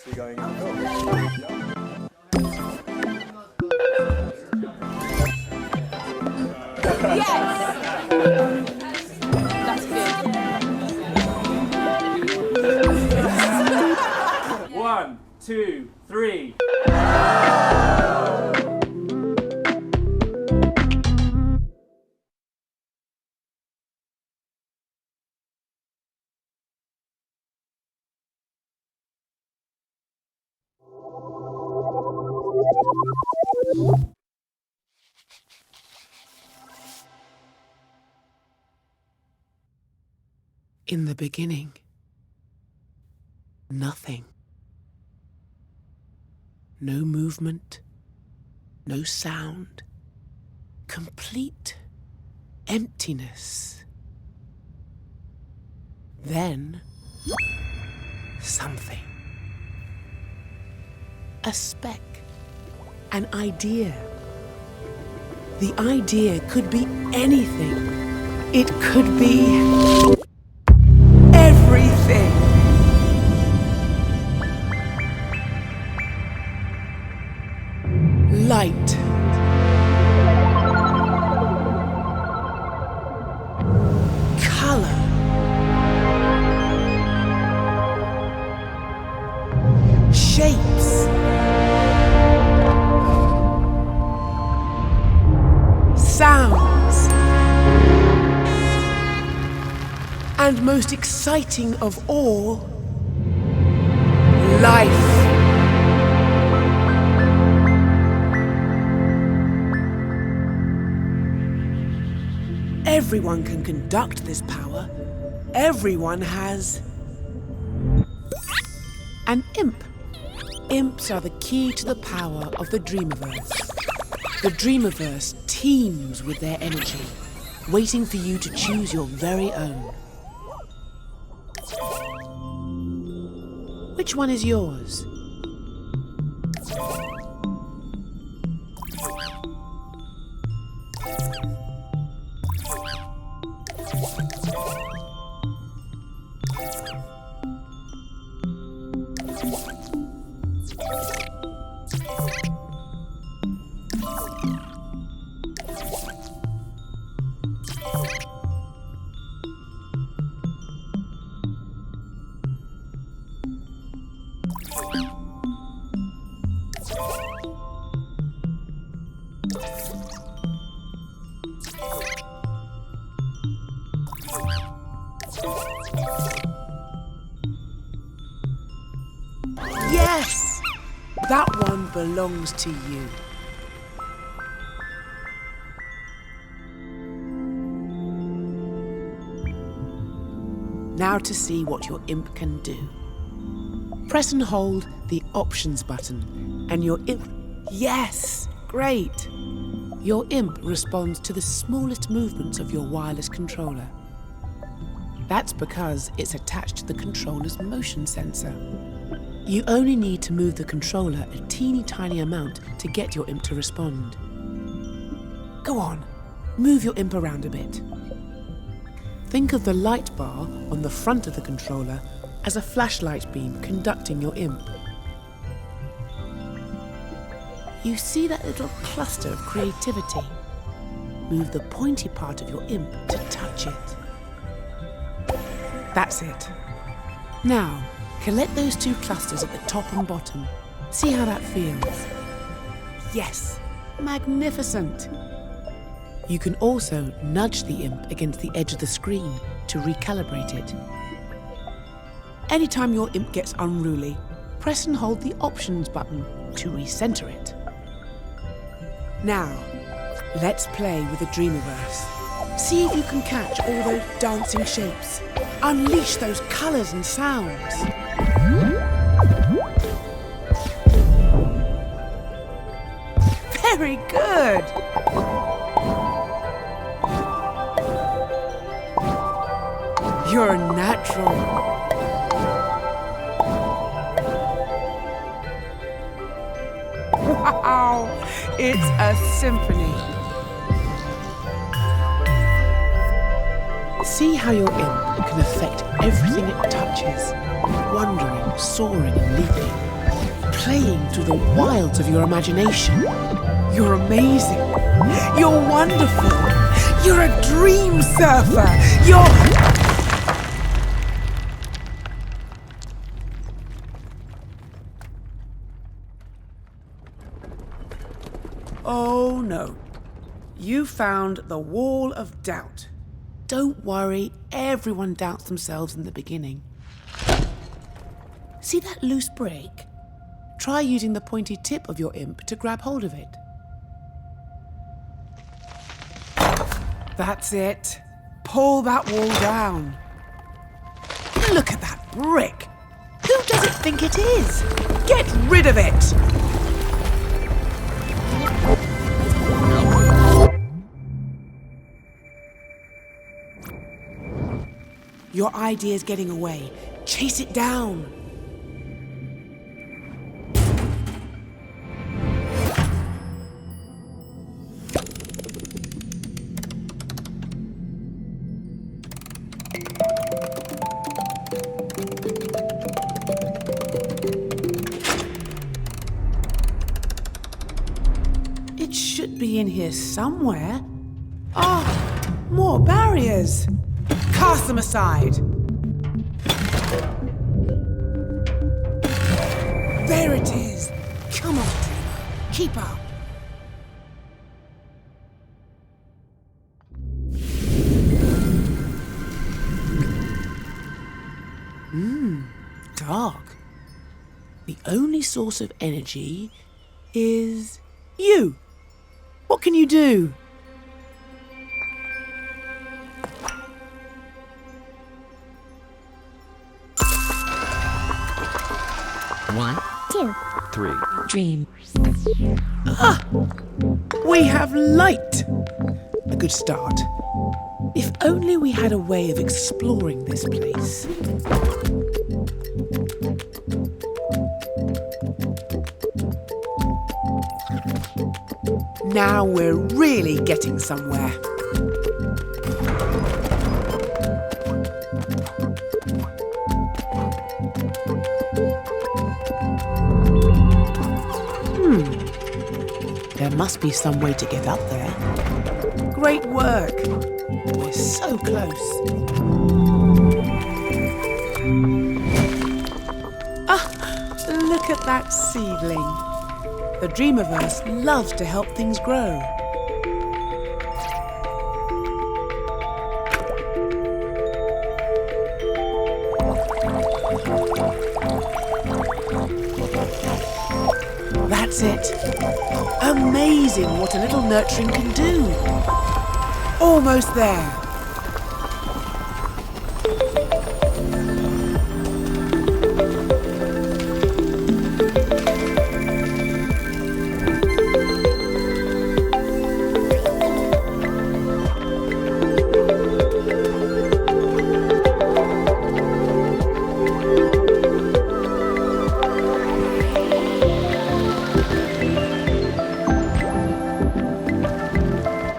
actually going in the film. Yes! That's good. 1, 2, 3. In the beginning, nothing. No movement, no sound, complete emptiness. Then, something. A speck, an idea. The idea could be anything. It could be everything. Light. Color. Shapes. Sounds. And most exciting of all, life. Everyone can conduct this power. Everyone has an imp. Imps are the key to the power of the Dreamiverse. The Dreamiverse teems with their energy, waiting for you to choose your very own. Which one is yours? Yes! That one belongs to you. Now to see what your imp can do. Press and hold the Options button, and your imp... Yes! Great! Your imp responds to the smallest movements of your wireless controller. That's because it's attached to the controller's motion sensor. You only need to move the controller a teeny tiny amount to get your imp to respond. Go on, move your imp around a bit. Think of the light bar on the front of the controller as a flashlight beam conducting your imp. You see that little cluster of creativity? Move the pointy part of your imp to touch it. That's it. Now, collect those two clusters at the top and bottom. See how that feels. Yes, magnificent. You can also nudge the imp against the edge of the screen to recalibrate it. Anytime your imp gets unruly, press and hold the Options button to recenter it. Now, let's play with the Dreamiverse. See if you can catch all those dancing shapes. Unleash those colours and sounds. Very good! You're a natural. Wow! It's a symphony. See how your imp can affect everything it touches, wandering, soaring and leaping. playing through the wilds of your imagination. You're amazing. You're wonderful. You're a dream surfer. Oh no. You found the wall of doubt. Don't worry, everyone doubts themselves in the beginning. See that loose brick? Try using the pointy tip of your imp to grab hold of it. That's it. Pull that wall down. Look at that brick. Who does it think it is? Get rid of it! Your idea's getting away. Chase it down. It should be in here somewhere. Oh, more barriers. Cast them aside. There it is. Come on, Dreamer. Keep up. Dark. The only source of energy is you. What can you do? One, two, three. Dream. We have light. A good start. If only we had a way of exploring this place. Now we're really getting somewhere. There must be some way to get up there. Great work. We're so close. Look at that seedling. The Dreamiverse loves to help things grow. That's it. Amazing what a little nurturing can do. Almost there.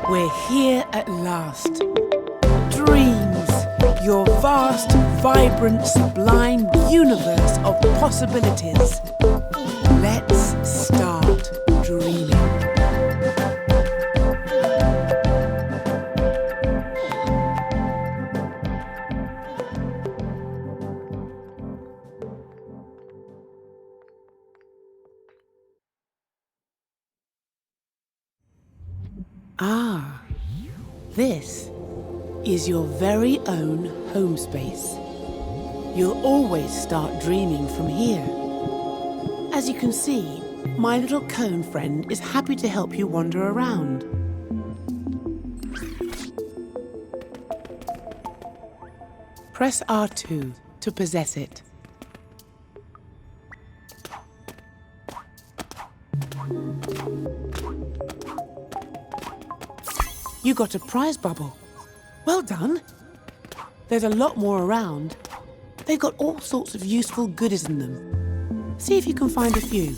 We're here at last. Dreams, your vast, vibrant, sublime universe of possibilities. Let's start dreaming. This is your very own home space. You'll always start dreaming from here. As you can see, my little cone friend is happy to help you wander around. Press R2 to possess it. You got a prize bubble. Well done. There's a lot more around. They've got all sorts of useful goodies in them. See if you can find a few.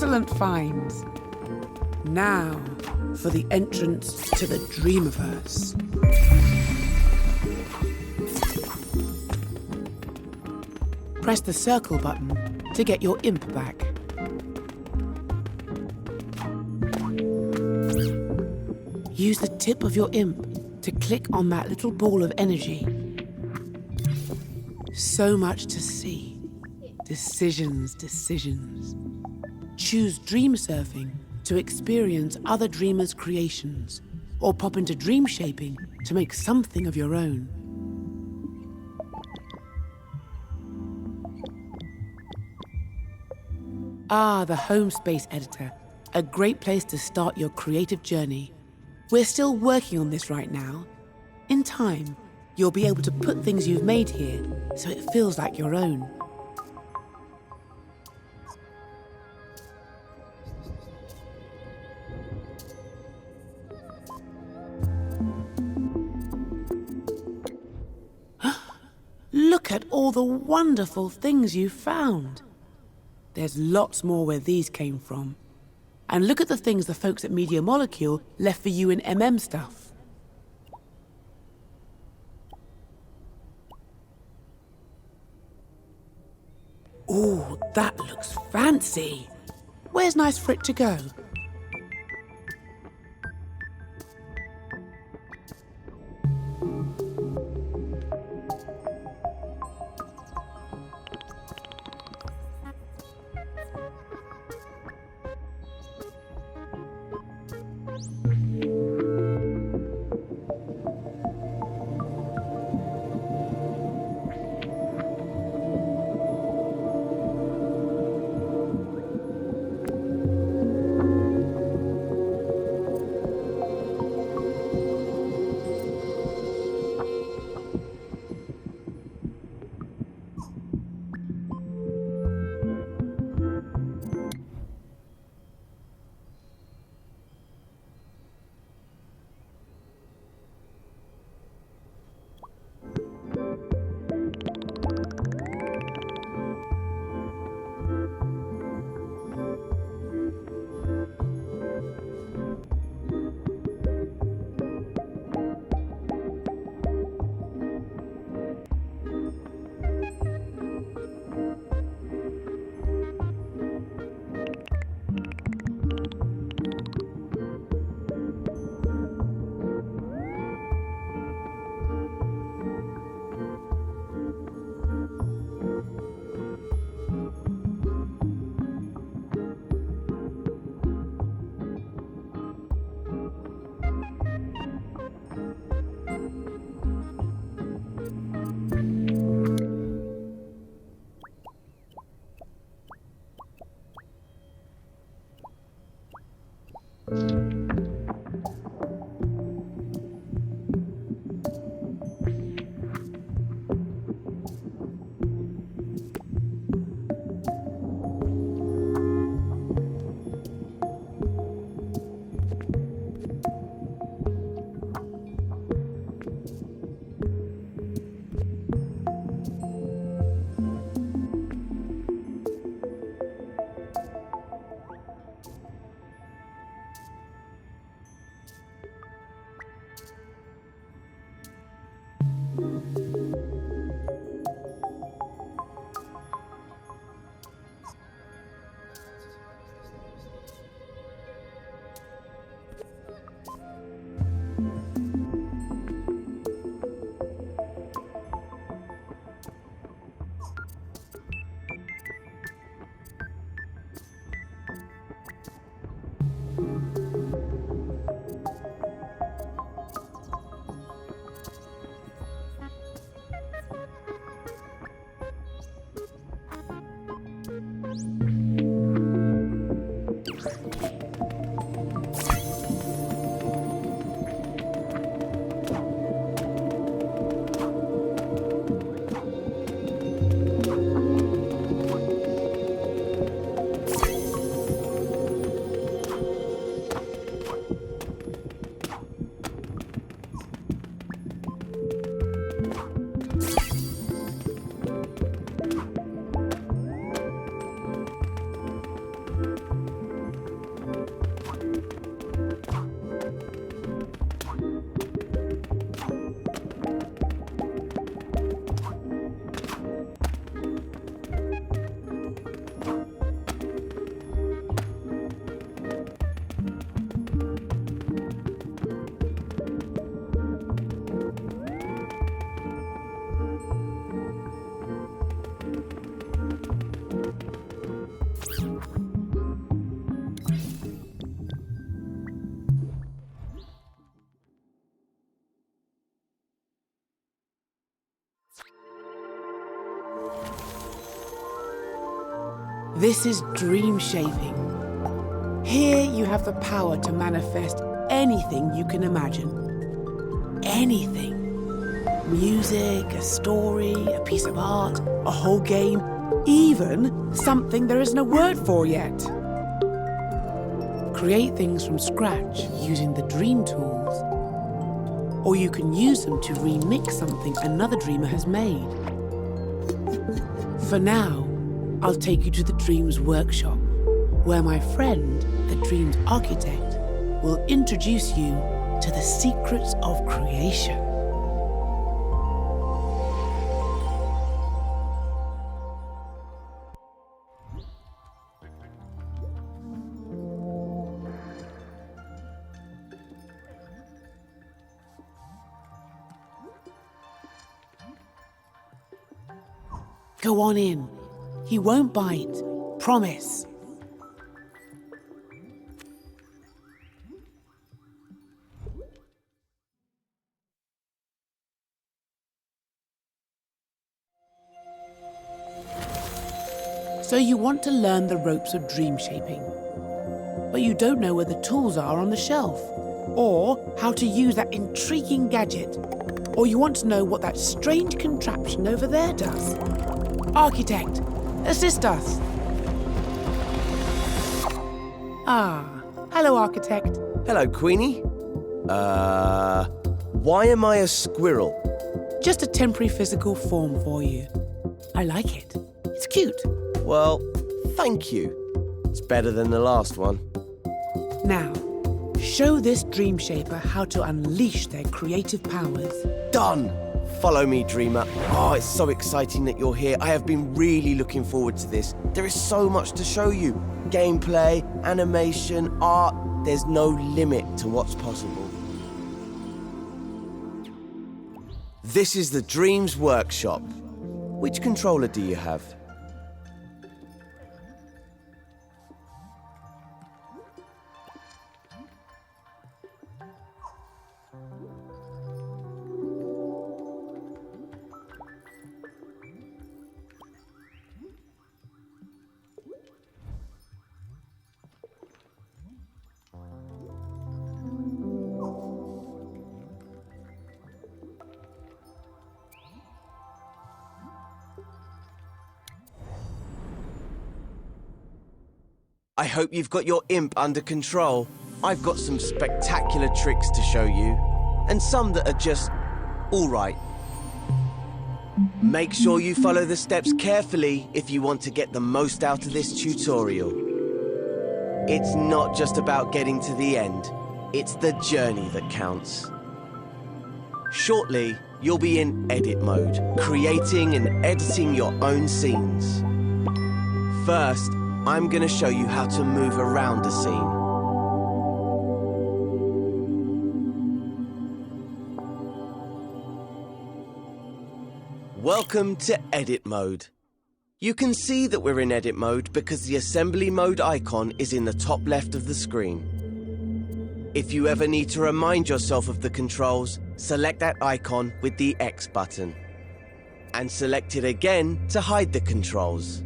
Excellent finds. Now for the entrance to the Dreamiverse. Press the circle button to get your imp back. Use the tip of your imp to click on that little ball of energy. So much to see. Decisions, decisions. Choose dream surfing to experience other dreamers' creations, or pop into DreamShaping to make something of your own. Ah, the home space editor. A great place to start your creative journey. We're still working on this right now. In time, you'll be able to put things you've made here so it feels like your own. Look at all the wonderful things you found. There's lots more where these came from. And look at the things the folks at Media Molecule left for you in MM stuff. Ooh, that looks fancy. Where's nice for it to go? This is DreamShaping. Here you have the power to manifest anything you can imagine. Anything. Music, a story, a piece of art, a whole game, even something there isn't a word for yet. Create things from scratch using the dream tools. Or you can use them to remix something another dreamer has made. For now, I'll take you to the Dreams Workshop, where my friend, the Dreams Architect, will introduce you to the secrets of creation. Go on in. He won't bite. Promise. So you want to learn the ropes of dream shaping, but you don't know where the tools are on the shelf, or how to use that intriguing gadget, or you want to know what that strange contraption over there does. Architect, assist us. Ah, hello, Architect. Hello, Queenie. Why am I a squirrel? Just a temporary physical form for you. I like it. It's cute. Well, thank you. It's better than the last one. Now, show this dream shaper how to unleash their creative powers. Done! Follow me, Dreamer. Oh, it's so exciting that you're here. I have been really looking forward to this. There is so much to show you. Gameplay, animation, art. There's no limit to what's possible. This is the Dreams Workshop. Which controller do you have? I hope you've got your imp under control. I've got some spectacular tricks to show you, and some that are just all right. Make sure you follow the steps carefully if you want to get the most out of this tutorial. It's not just about getting to the end, it's the journey that counts. Shortly, you'll be in edit mode, creating and editing your own scenes. First, I'm going to show you how to move around a scene. Welcome to edit mode. You can see that we're in edit mode because the assembly mode icon is in the top left of the screen. If you ever need to remind yourself of the controls, select that icon with the X button. And select it again to hide the controls.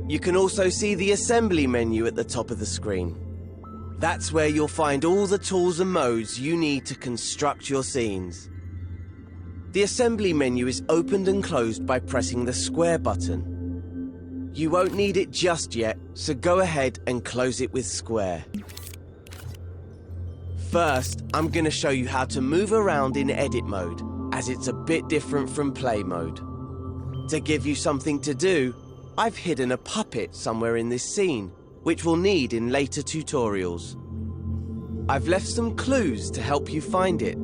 You can also see the assembly menu at the top of the screen. That's where you'll find all the tools and modes you need to construct your scenes. The assembly menu is opened and closed by pressing the square button. You won't need it just yet, so go ahead and close it with square. First, I'm going to show you how to move around in edit mode, as it's a bit different from play mode. To give you something to do, I've hidden a puppet somewhere in this scene, which we'll need in later tutorials. I've left some clues to help you find it.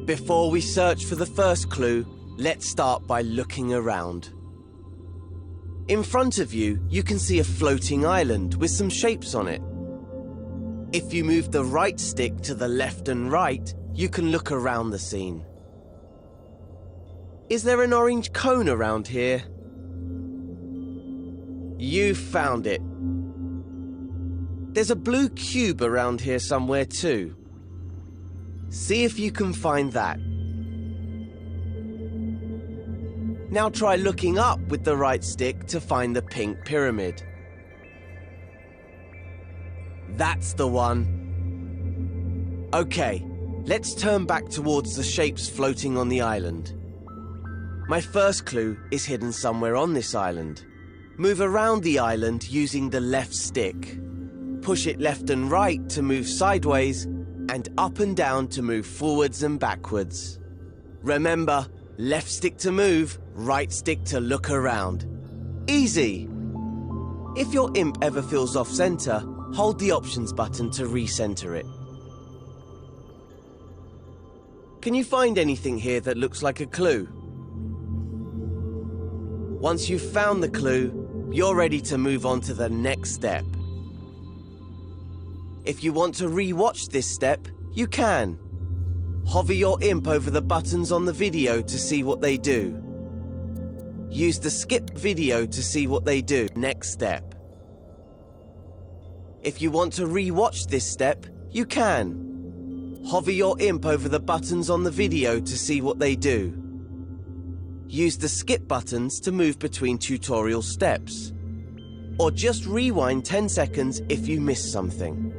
Before we search for the first clue, let's start by looking around. In front of you, you can see a floating island with some shapes on it. If you move the right stick to the left and right, you can look around the scene. Is there an orange cone around here? You found it. There's a blue cube around here somewhere too. See if you can find that. Now try looking up with the right stick to find the pink pyramid. That's the one. Okay, let's turn back towards the shapes floating on the island. My first clue is hidden somewhere on this island. Move around the island using the left stick. Push it left and right to move sideways, and up and down to move forwards and backwards. Remember, left stick to move, right stick to look around. Easy! If your imp ever feels off center, hold the options button to recenter it. Can you find anything here that looks like a clue? Once you've found the clue, you're ready to move on to the next step. If you want to re-watch this step, you can. Hover your imp over the buttons on the video to see what they do. Use the skip video to see what they do. Next step. If you want to re-watch this step, you can. Hover your imp over the buttons on the video to see what they do. Use the skip buttons to move between tutorial steps. Or just rewind 10 seconds if you missed something.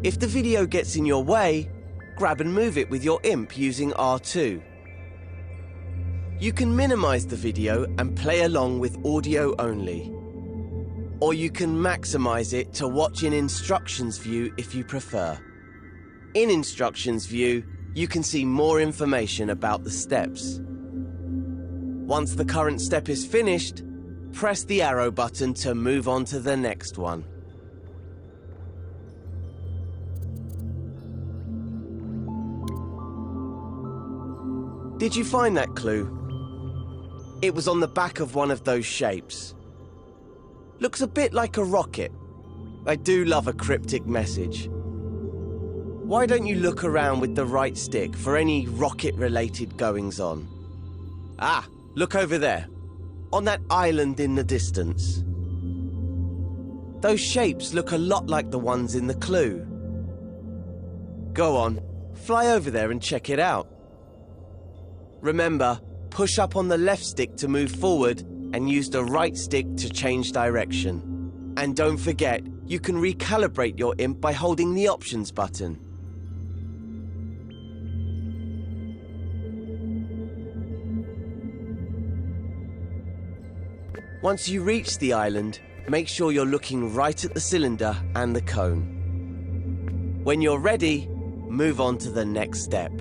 If the video gets in your way, grab and move it with your imp using R2. You can minimize the video and play along with audio only. Or you can maximize it to watch in Instructions View if you prefer. In Instructions View, you can see more information about the steps. Once the current step is finished, press the arrow button to move on to the next one. Did you find that clue? It was on the back of one of those shapes. Looks a bit like a rocket. I do love a cryptic message. Why don't you look around with the right stick for any rocket-related goings-on? Ah, look over there, on that island in the distance. Those shapes look a lot like the ones in the clue. Go on, fly over there and check it out. Remember, push up on the left stick to move forward and use the right stick to change direction. And don't forget, you can recalibrate your imp by holding the options button. Once you reach the island, make sure you're looking right at the cylinder and the cone. When you're ready, move on to the next step.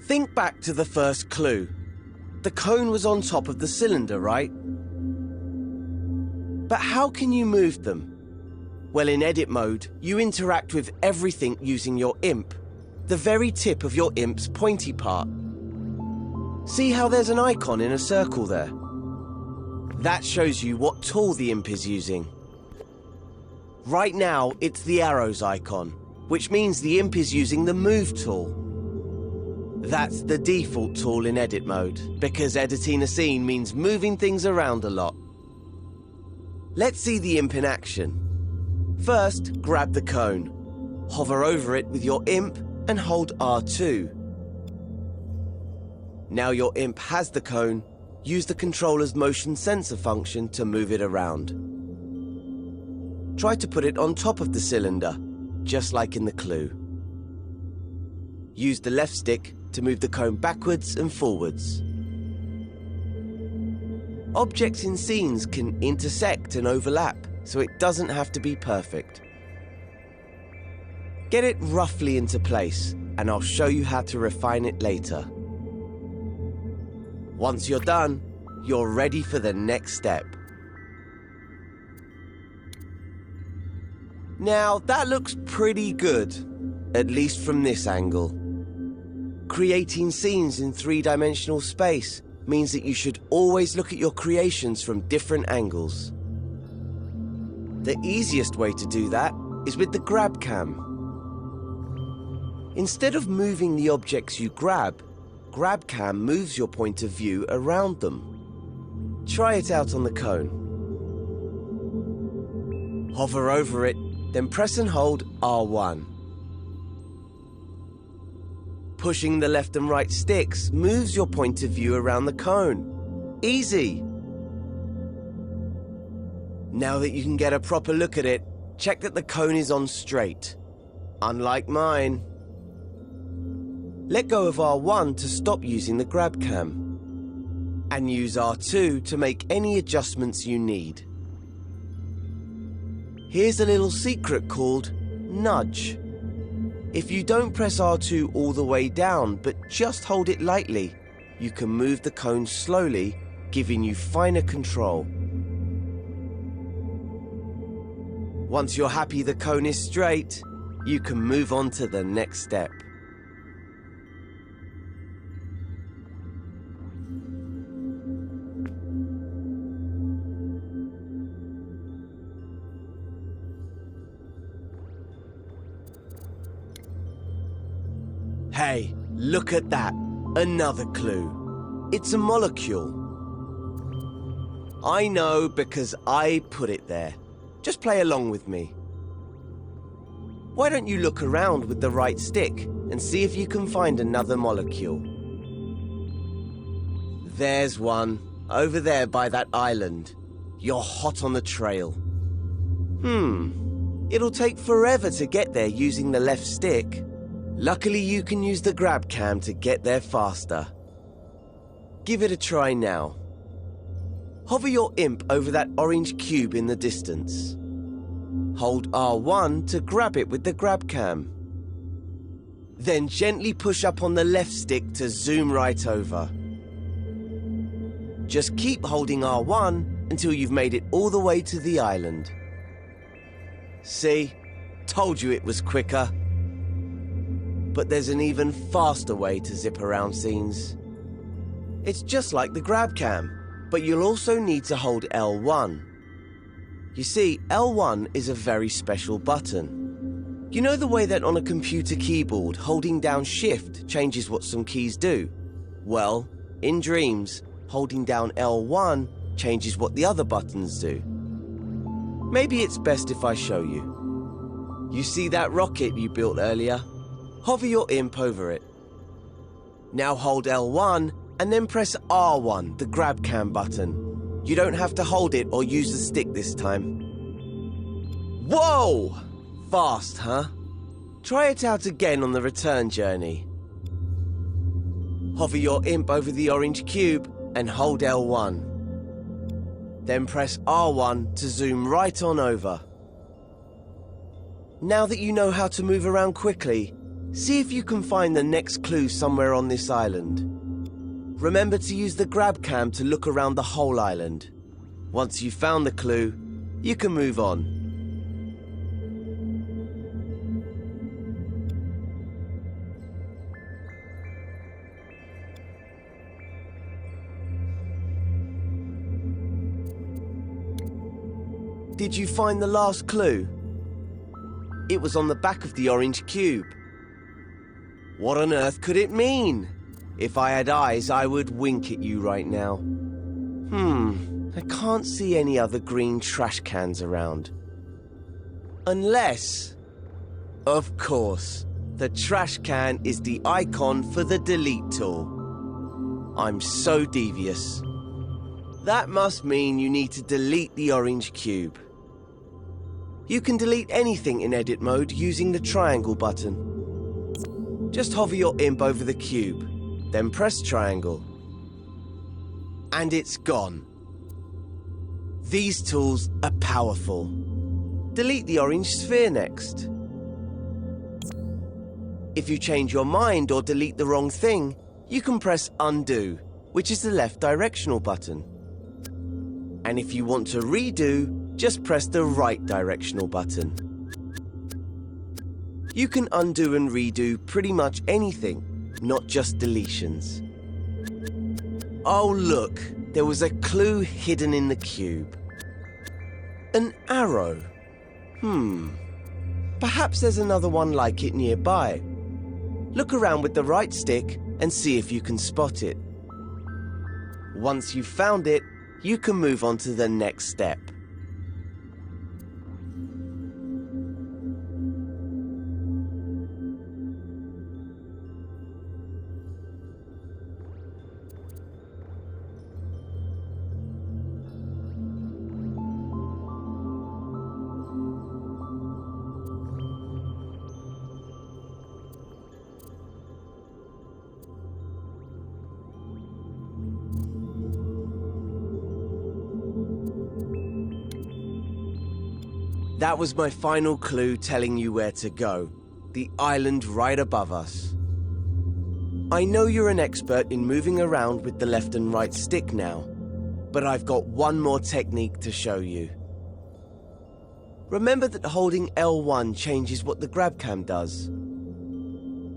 Think back to the first clue. The cone was on top of the cylinder, right? But how can you move them? Well, in edit mode, you interact with everything using your imp, the very tip of your imp's pointy part. See how there's an icon in a circle there? That shows you what tool the imp is using. Right now, it's the arrows icon, which means the imp is using the move tool. That's the default tool in edit mode, because editing a scene means moving things around a lot. Let's see the imp in action. First, grab the cone. Hover over it with your imp and hold R2. Now your imp has the cone, use the controller's motion sensor function to move it around. Try to put it on top of the cylinder, just like in the clue. Use the left stick to move the cone backwards and forwards. Objects in scenes can intersect and overlap, so it doesn't have to be perfect. Get it roughly into place, and I'll show you how to refine it later. Once you're done, you're ready for the next step. Now, that looks pretty good, at least from this angle. Creating scenes in three-dimensional space means that you should always look at your creations from different angles. The easiest way to do that is with the grab cam. Instead of moving the objects you grab cam moves your point of view around them. Try it out on the cone. Hover over it, then press and hold R1. Pushing the left and right sticks moves your point of view around the cone. Easy. Now that you can get a proper look at it, check that the cone is on straight. Unlike mine. Let go of R1 to stop using the grab cam. And use R2 to make any adjustments you need. Here's a little secret called nudge. If you don't press R2 all the way down, but just hold it lightly, you can move the cone slowly, giving you finer control. Once you're happy the cone is straight, you can move on to the next step. Hey, look at that. Another clue. It's a molecule. I know because I put it there. Just play along with me. Why don't you look around with the right stick and see if you can find another molecule? There's one, over there by that island. You're hot on the trail. It'll take forever to get there using the left stick. Luckily, you can use the grab cam to get there faster. Give it a try now. Hover your imp over that orange cube in the distance. Hold R1 to grab it with the grab cam. Then gently push up on the left stick to zoom right over. Just keep holding R1 until you've made it all the way to the island. See? Told you it was quicker. But there's an even faster way to zip around scenes. It's just like the grab cam, but you'll also need to hold L1. You see, L1 is a very special button. You know the way that on a computer keyboard, holding down Shift changes what some keys do? Well, in Dreams, holding down L1 changes what the other buttons do. Maybe it's best if I show you. You see that rocket you built earlier? Hover your imp over it. Now hold L1 and then press R1, the grab cam button. You don't have to hold it or use the stick this time. Whoa! Fast, huh? Try it out again on the return journey. Hover your imp over the orange cube and hold L1. Then press R1 to zoom right on over. Now that you know how to move around quickly, see if you can find the next clue somewhere on this island. Remember to use the grab cam to look around the whole island. Once you've found the clue, you can move on. Did you find the last clue? It was on the back of the orange cube. What on earth could it mean? If I had eyes, I would wink at you right now. I can't see any other green trash cans around. Unless... Of course, the trash can is the icon for the delete tool. I'm so devious. That must mean you need to delete the orange cube. You can delete anything in edit mode using the triangle button. Just hover your imp over the cube, then press triangle. And it's gone. These tools are powerful. Delete the orange sphere next. If you change your mind or delete the wrong thing, you can press undo, which is the left directional button. And if you want to redo, just press the right directional button. You can undo and redo pretty much anything, not just deletions. Oh look, there was a clue hidden in the cube. An arrow. Perhaps there's another one like it nearby. Look around with the right stick and see if you can spot it. Once you've found it, you can move on to the next step. That was my final clue telling you where to go. The island right above us. I know you're an expert in moving around with the left and right stick now, but I've got one more technique to show you. Remember that holding L1 changes what the grab cam does.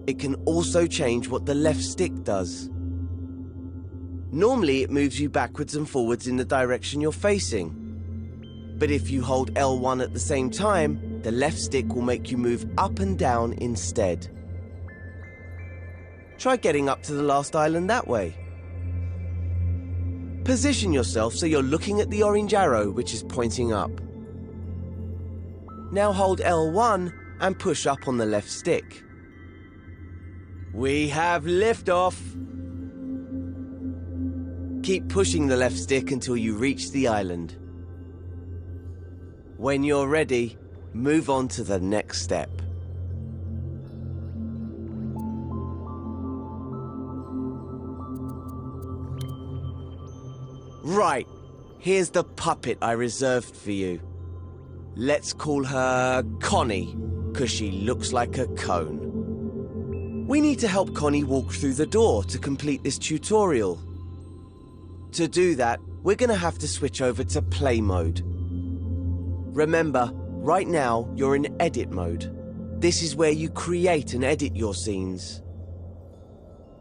It can also change what the left stick does. Normally it moves you backwards and forwards in the direction you're facing. But if you hold L1 at the same time, the left stick will make you move up and down instead. Try getting up to the last island that way. Position yourself so you're looking at the orange arrow which is pointing up. Now hold L1 and push up on the left stick. We have liftoff! Keep pushing the left stick until you reach the island. When you're ready, move on to the next step. Right, here's the puppet I reserved for you. Let's call her Connie, 'cause she looks like a cone. We need to help Connie walk through the door to complete this tutorial. To do that, we're gonna have to switch over to play mode. Remember, right now you're in edit mode. This is where you create and edit your scenes.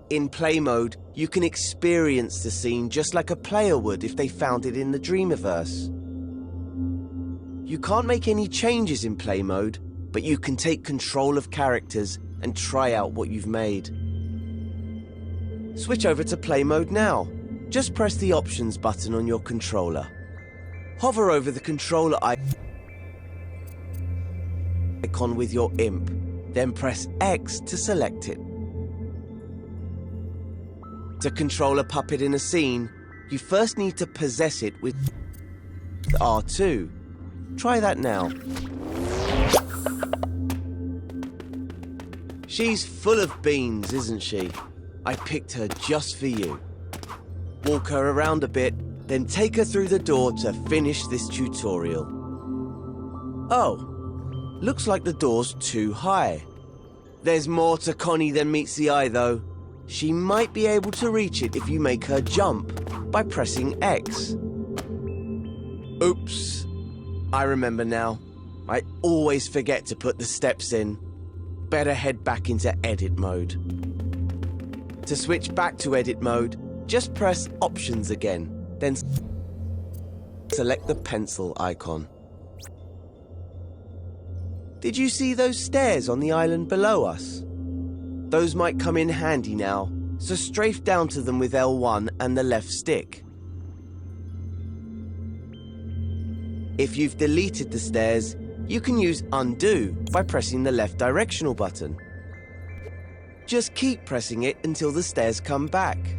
In play mode, you can experience the scene just like a player would if they found it in the Dreamiverse. You can't make any changes in play mode, but you can take control of characters and try out what you've made. Switch over to play mode now. Just press the options button on your controller. Hover over the controller icon with your imp, then press X to select it. To control a puppet in a scene, you first need to possess it with R2. Try that now. She's full of beans, isn't she? I picked her just for you. Walk her around a bit, then take her through the door to finish this tutorial. Oh, looks like the door's too high. There's more to Connie than meets the eye though. She might be able to reach it if you make her jump by pressing X. Oops. I remember now. I always forget to put the steps in. Better head back into edit mode. To switch back to edit mode, just press options again, then select the pencil icon. Did you see those stairs on the island below us? Those might come in handy now, so strafe down to them with L1 and the left stick. If you've deleted the stairs, you can use undo by pressing the left directional button. Just keep pressing it until the stairs come back.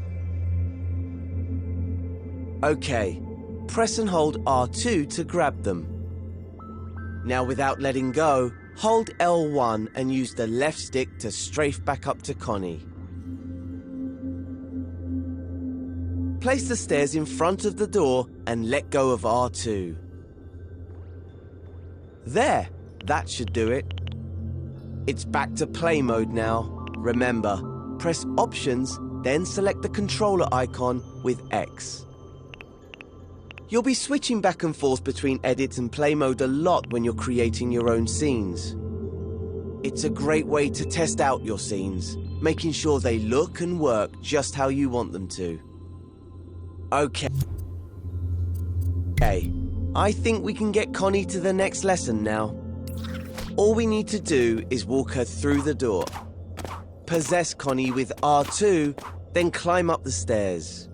Okay, press and hold R2 to grab them. Now without letting go, hold L1 and use the left stick to strafe back up to Connie. Place the stairs in front of the door and let go of R2. There, that should do it. It's back to play mode now. Remember, press options, then select the controller icon with X. You'll be switching back and forth between edit and play mode a lot when you're creating your own scenes. It's a great way to test out your scenes, making sure they look and work just how you want them to. Okay, I think we can get Connie to the next lesson now. All we need to do is walk her through the door. Possess Connie with R2, then climb up the stairs.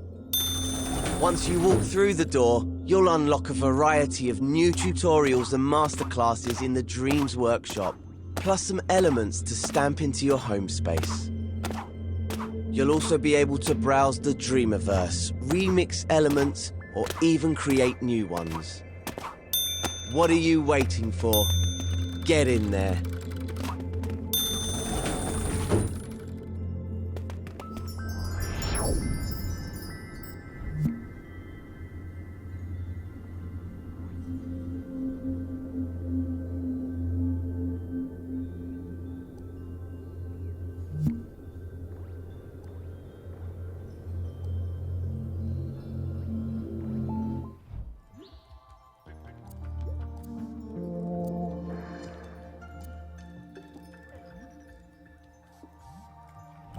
Once you walk through the door, you'll unlock a variety of new tutorials and masterclasses in the Dreams Workshop, plus some elements to stamp into your home space. You'll also be able to browse the Dreamiverse, remix elements, or even create new ones. What are you waiting for? Get in there.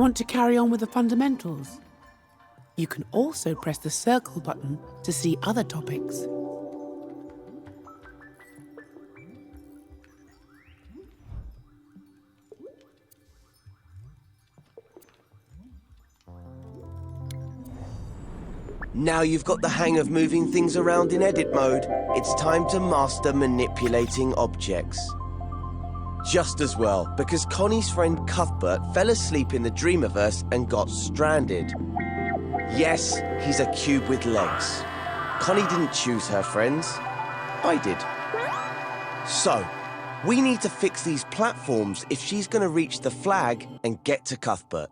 Want to carry on with the fundamentals? You can also press the circle button to see other topics. Now you've got the hang of moving things around in edit mode, it's time to master manipulating objects. Just as well, because Connie's friend Cuthbert fell asleep in the Dreamiverse and got stranded. Yes, he's a cube with legs. Connie didn't choose her friends. I did. So, we need to fix these platforms if she's going to reach the flag and get to Cuthbert.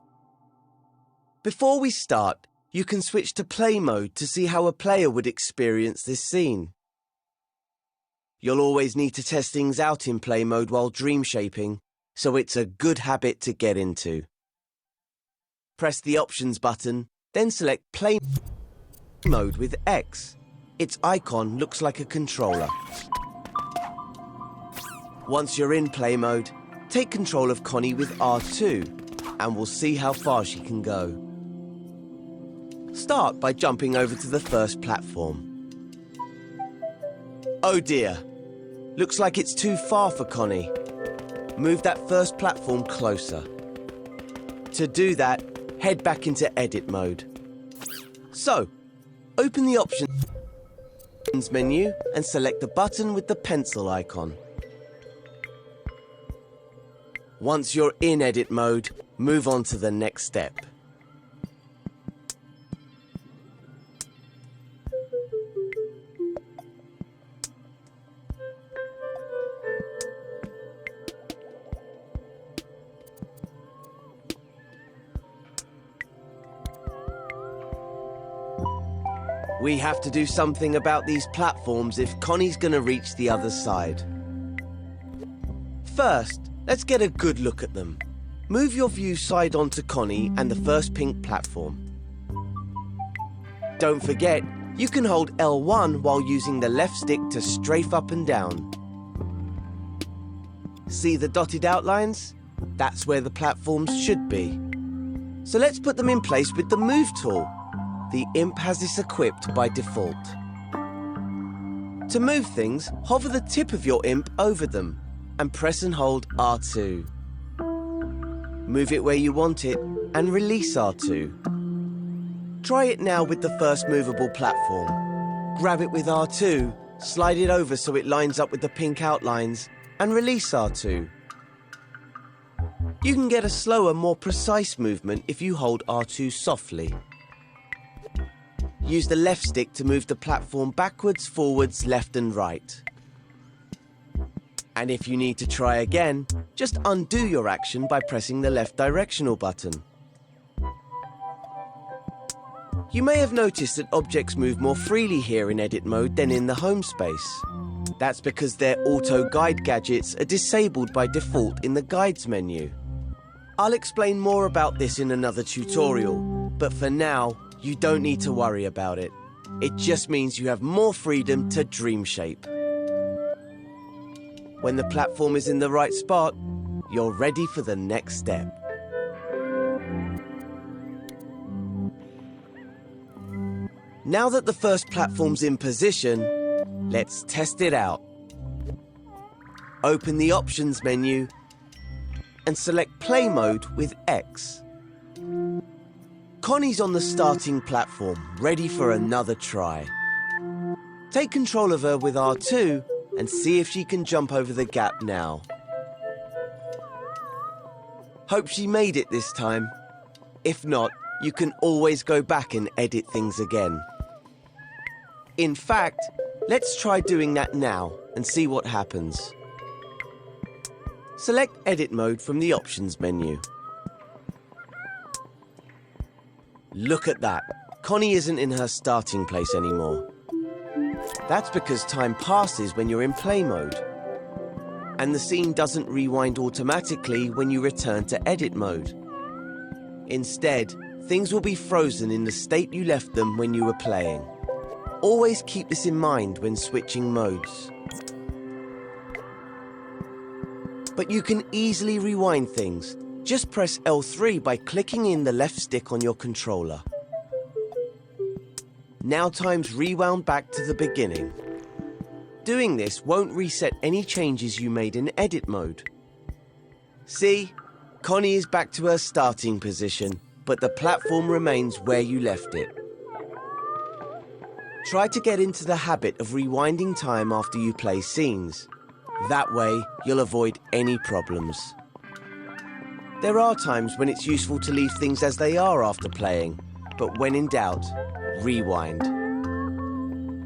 Before we start, you can switch to play mode to see how a player would experience this scene. You'll always need to test things out in play mode while DreamShaping, so it's a good habit to get into. Press the Options button, then select Play Mode with X. Its icon looks like a controller. Once you're in play mode, take control of Connie with R2, and we'll see how far she can go. Start by jumping over to the first platform. Oh dear, looks like it's too far for Connie. Move that first platform closer. To do that, head back into edit mode. So, open the Options menu and select the button with the pencil icon. Once you're in edit mode, move on to the next step. We have to do something about these platforms if Connie's gonna reach the other side. First, let's get a good look at them. Move your view side on to Connie and the first pink platform. Don't forget, you can hold L1 while using the left stick to strafe up and down. See the dotted outlines? That's where the platforms should be. So let's put them in place with the Move tool. The imp has this equipped by default. To move things, hover the tip of your imp over them and press and hold R2. Move it where you want it and release R2. Try it now with the first movable platform. Grab it with R2, slide it over so it lines up with the pink outlines, and release R2. You can get a slower, more precise movement if you hold R2 softly. Use the left stick to move the platform backwards, forwards, left and right. And if you need to try again, just undo your action by pressing the left directional button. You may have noticed that objects move more freely here in edit mode than in the home space. That's because their auto guide gadgets are disabled by default in the guides menu. I'll explain more about this in another tutorial, but for now, you don't need to worry about it. It just means you have more freedom to dream shape. When the platform is in the right spot, you're ready for the next step. Now that the first platform's in position, let's test it out. Open the Options menu and select Play Mode with X. Connie's on the starting platform, ready for another try. Take control of her with R2 and see if she can jump over the gap now. Hope she made it this time. If not, you can always go back and edit things again. In fact, let's try doing that now and see what happens. Select Edit Mode from the Options menu. Look at that. Connie isn't in her starting place anymore. That's because time passes when you're in play mode. And the scene doesn't rewind automatically when you return to edit mode. Instead, things will be frozen in the state you left them when you were playing. Always keep this in mind when switching modes. But you can easily rewind things. Just press L3 by clicking in the left stick on your controller. Now time's rewound back to the beginning. Doing this won't reset any changes you made in edit mode. See? Connie is back to her starting position, but the platform remains where you left it. Try to get into the habit of rewinding time after you play scenes. That way, you'll avoid any problems. There are times when it's useful to leave things as they are after playing, but when in doubt, rewind.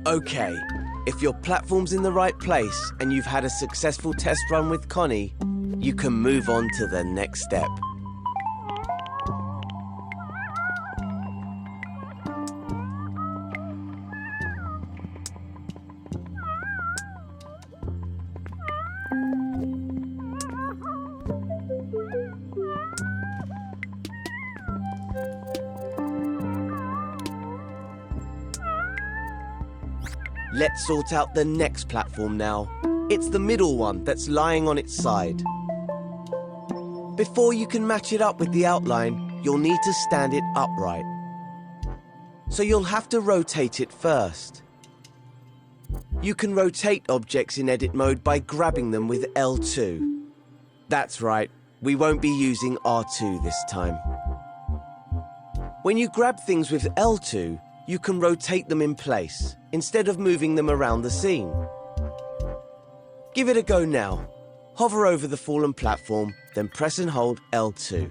Okay, if your platform's in the right place and you've had a successful test run with Connie, you can move on to the next step. Let's sort out the next platform now. It's the middle one that's lying on its side. Before you can match it up with the outline, you'll need to stand it upright. So you'll have to rotate it first. You can rotate objects in edit mode by grabbing them with L2. That's right, we won't be using R2 this time. When you grab things with L2, you can rotate them in place, instead of moving them around the scene. Give it a go now. Hover over the fallen platform, then press and hold L2.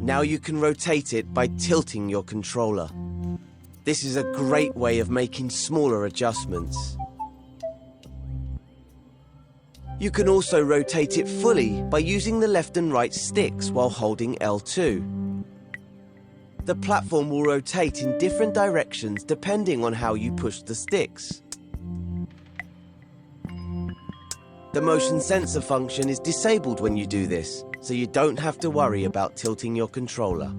Now you can rotate it by tilting your controller. This is a great way of making smaller adjustments. You can also rotate it fully by using the left and right sticks while holding L2. The platform will rotate in different directions depending on how you push the sticks. The motion sensor function is disabled when you do this, so you don't have to worry about tilting your controller.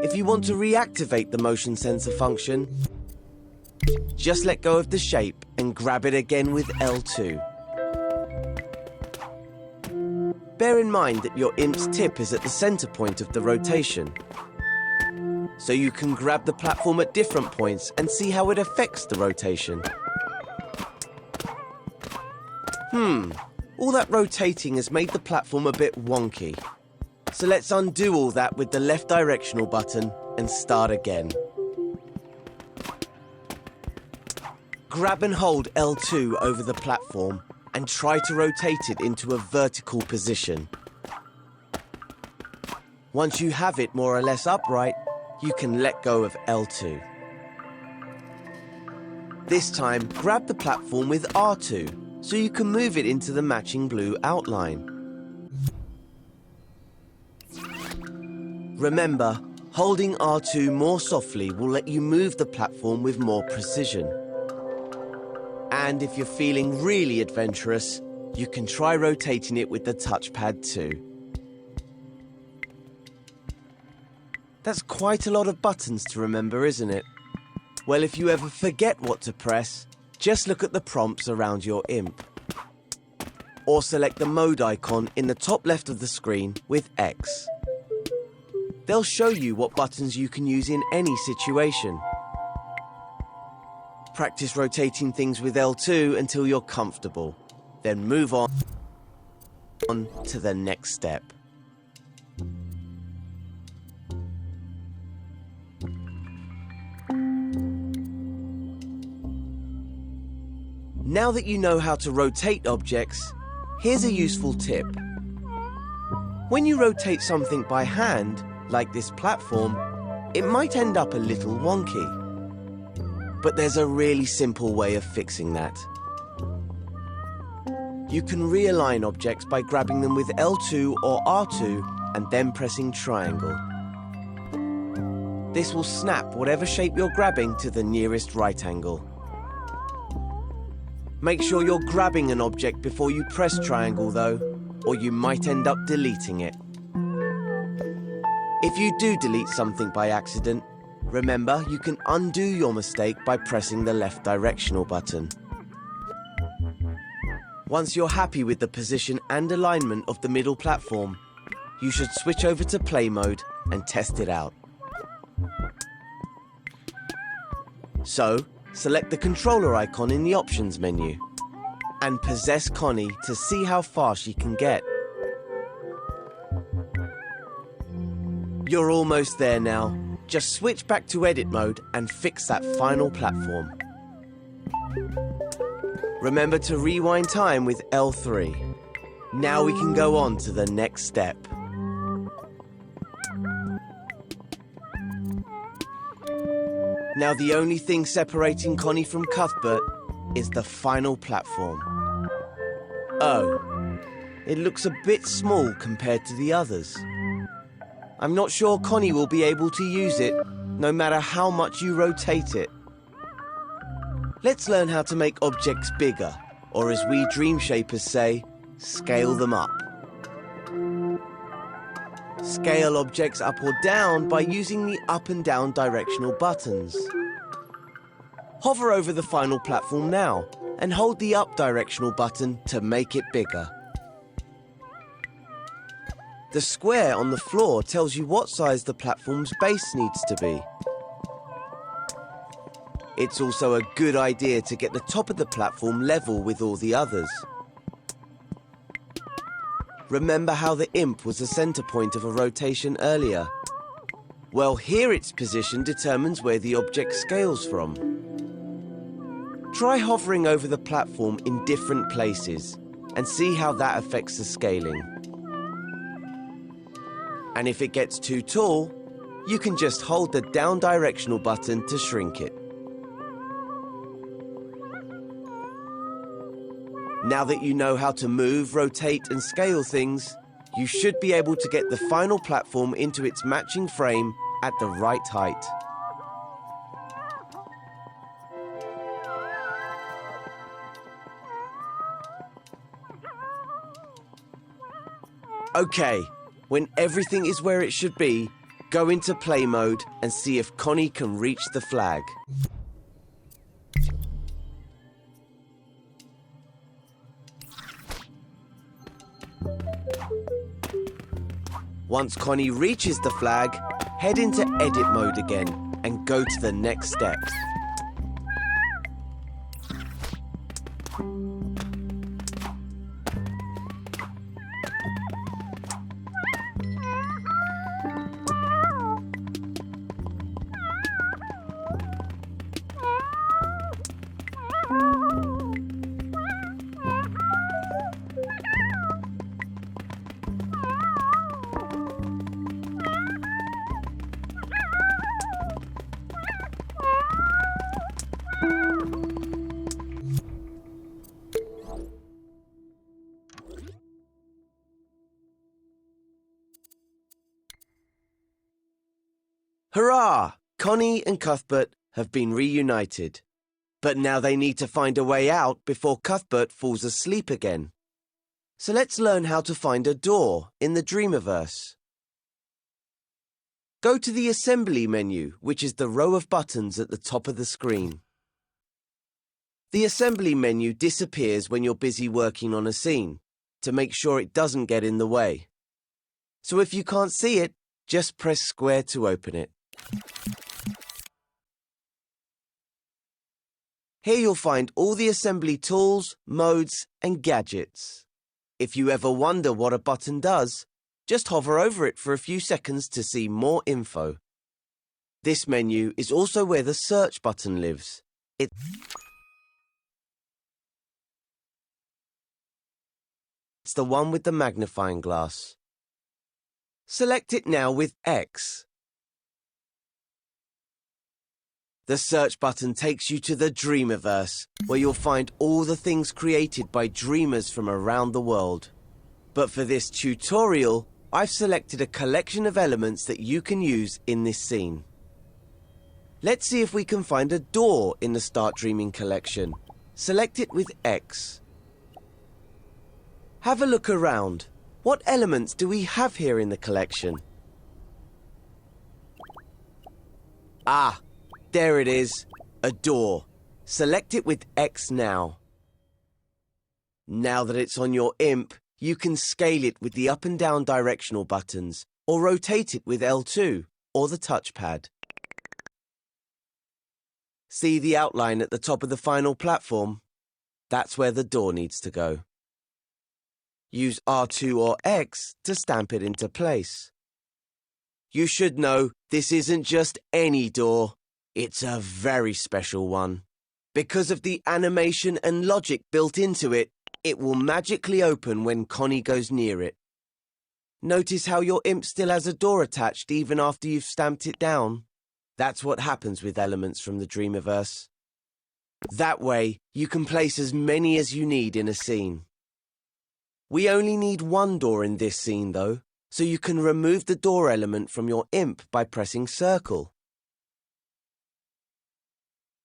If you want to reactivate the motion sensor function, just let go of the shape and grab it again with L2. Bear in mind that your imp's tip is at the center point of the rotation, so you can grab the platform at different points and see how it affects the rotation. All that rotating has made the platform a bit wonky. So let's undo all that with the left directional button and start again. Grab and hold L2 over the platform and try to rotate it into a vertical position. Once you have it more or less upright, you can let go of L2. This time, grab the platform with R2, so you can move it into the matching blue outline. Remember, holding R2 more softly will let you move the platform with more precision. And if you're feeling really adventurous, you can try rotating it with the touchpad too. That's quite a lot of buttons to remember, isn't it? Well, if you ever forget what to press, just look at the prompts around your imp. Or select the mode icon in the top left of the screen with X. They'll show you what buttons you can use in any situation. Practice rotating things with L2 until you're comfortable. Then move on to the next step. Now that you know how to rotate objects, here's a useful tip. When you rotate something by hand, like this platform, it might end up a little wonky. But there's a really simple way of fixing that. You can realign objects by grabbing them with L2 or R2 and then pressing triangle. This will snap whatever shape you're grabbing to the nearest right angle. Make sure you're grabbing an object before you press triangle though, or you might end up deleting it. If you do delete something by accident, remember you can undo your mistake by pressing the left directional button. Once you're happy with the position and alignment of the middle platform, you should switch over to play mode and test it out. So, select the controller icon in the options menu and possess Connie to see how far she can get. You're almost there now. Just switch back to edit mode and fix that final platform. Remember to rewind time with L3. Now we can go on to the next step. Now the only thing separating Connie from Cuthbert is the final platform. Oh, it looks a bit small compared to the others. I'm not sure Connie will be able to use it, no matter how much you rotate it. Let's learn how to make objects bigger, or as we DreamShapers say, scale them up. Scale objects up or down by using the up and down directional buttons. Hover over the final platform now, and hold the up directional button to make it bigger. The square on the floor tells you what size the platform's base needs to be. It's also a good idea to get the top of the platform level with all the others. Remember how the imp was the center point of a rotation earlier? Well, here its position determines where the object scales from. Try hovering over the platform in different places and see how that affects the scaling. And if it gets too tall, you can just hold the down directional button to shrink it. Now that you know how to move, rotate and scale things, you should be able to get the final platform into its matching frame at the right height. Okay, when everything is where it should be, go into play mode and see if Connie can reach the flag. Once Connie reaches the flag, head into edit mode again and go to the next step. Hurrah! Connie and Cuthbert have been reunited. But now they need to find a way out before Cuthbert falls asleep again. So let's learn how to find a door in the Dreamiverse. Go to the Assembly menu, which is the row of buttons at the top of the screen. The Assembly menu disappears when you're busy working on a scene, to make sure it doesn't get in the way. So if you can't see it, just press square to open it. Here you'll find all the assembly tools, modes, and gadgets. If you ever wonder what a button does, just hover over it for a few seconds to see more info. This menu is also where the search button lives. It's the one with the magnifying glass. Select it now with X. The search button takes you to the Dreamiverse, where you'll find all the things created by dreamers from around the world. But for this tutorial, I've selected a collection of elements that you can use in this scene. Let's see if we can find a door in the Start Dreaming collection. Select it with X. Have a look around. What elements do we have here in the collection? Ah! There it is, a door. Select it with X now. Now that it's on your imp, you can scale it with the up and down directional buttons, or rotate it with L2 or the touchpad. See the outline at the top of the final platform? That's where the door needs to go. Use R2 or X to stamp it into place. You should know this isn't just any door, it's a very special one. Because of the animation and logic built into it, it will magically open when Connie goes near it. Notice how your imp still has a door attached even after you've stamped it down? That's what happens with elements from the Dreamiverse. That way, you can place as many as you need in a scene. We only need one door in this scene though, so you can remove the door element from your imp by pressing circle.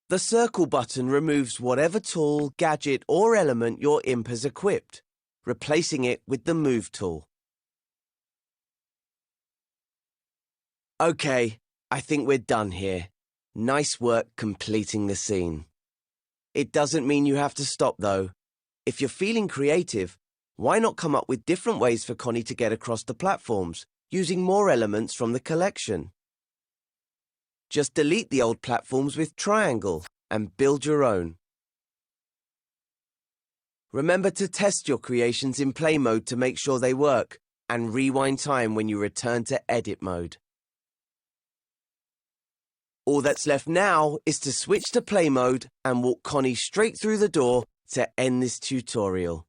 The circle button removes whatever tool, gadget or element your imp has equipped, replacing it with the move tool. Okay, I think we're done here. Nice work completing the scene. It doesn't mean you have to stop though. If you're feeling creative, why not come up with different ways for Connie to get across the platforms, using more elements from the collection? Just delete the old platforms with triangle and build your own. Remember to test your creations in play mode to make sure they work, and rewind time when you return to edit mode. All that's left now is to switch to play mode and walk Connie straight through the door to end this tutorial.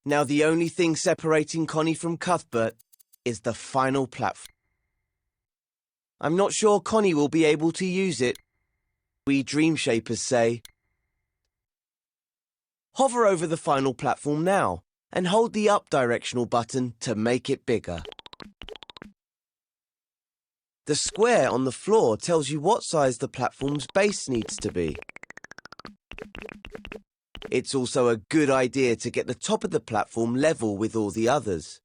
Now the only thing separating Connie from Cuthbert is the final platform. I'm not sure Connie will be able to use it. We DreamShapers say, hover over the final platform now and hold the up directional button to make it bigger. The square on the floor tells you what size the platform's base needs to be. It's also a good idea to get the top of the platform level with all the others.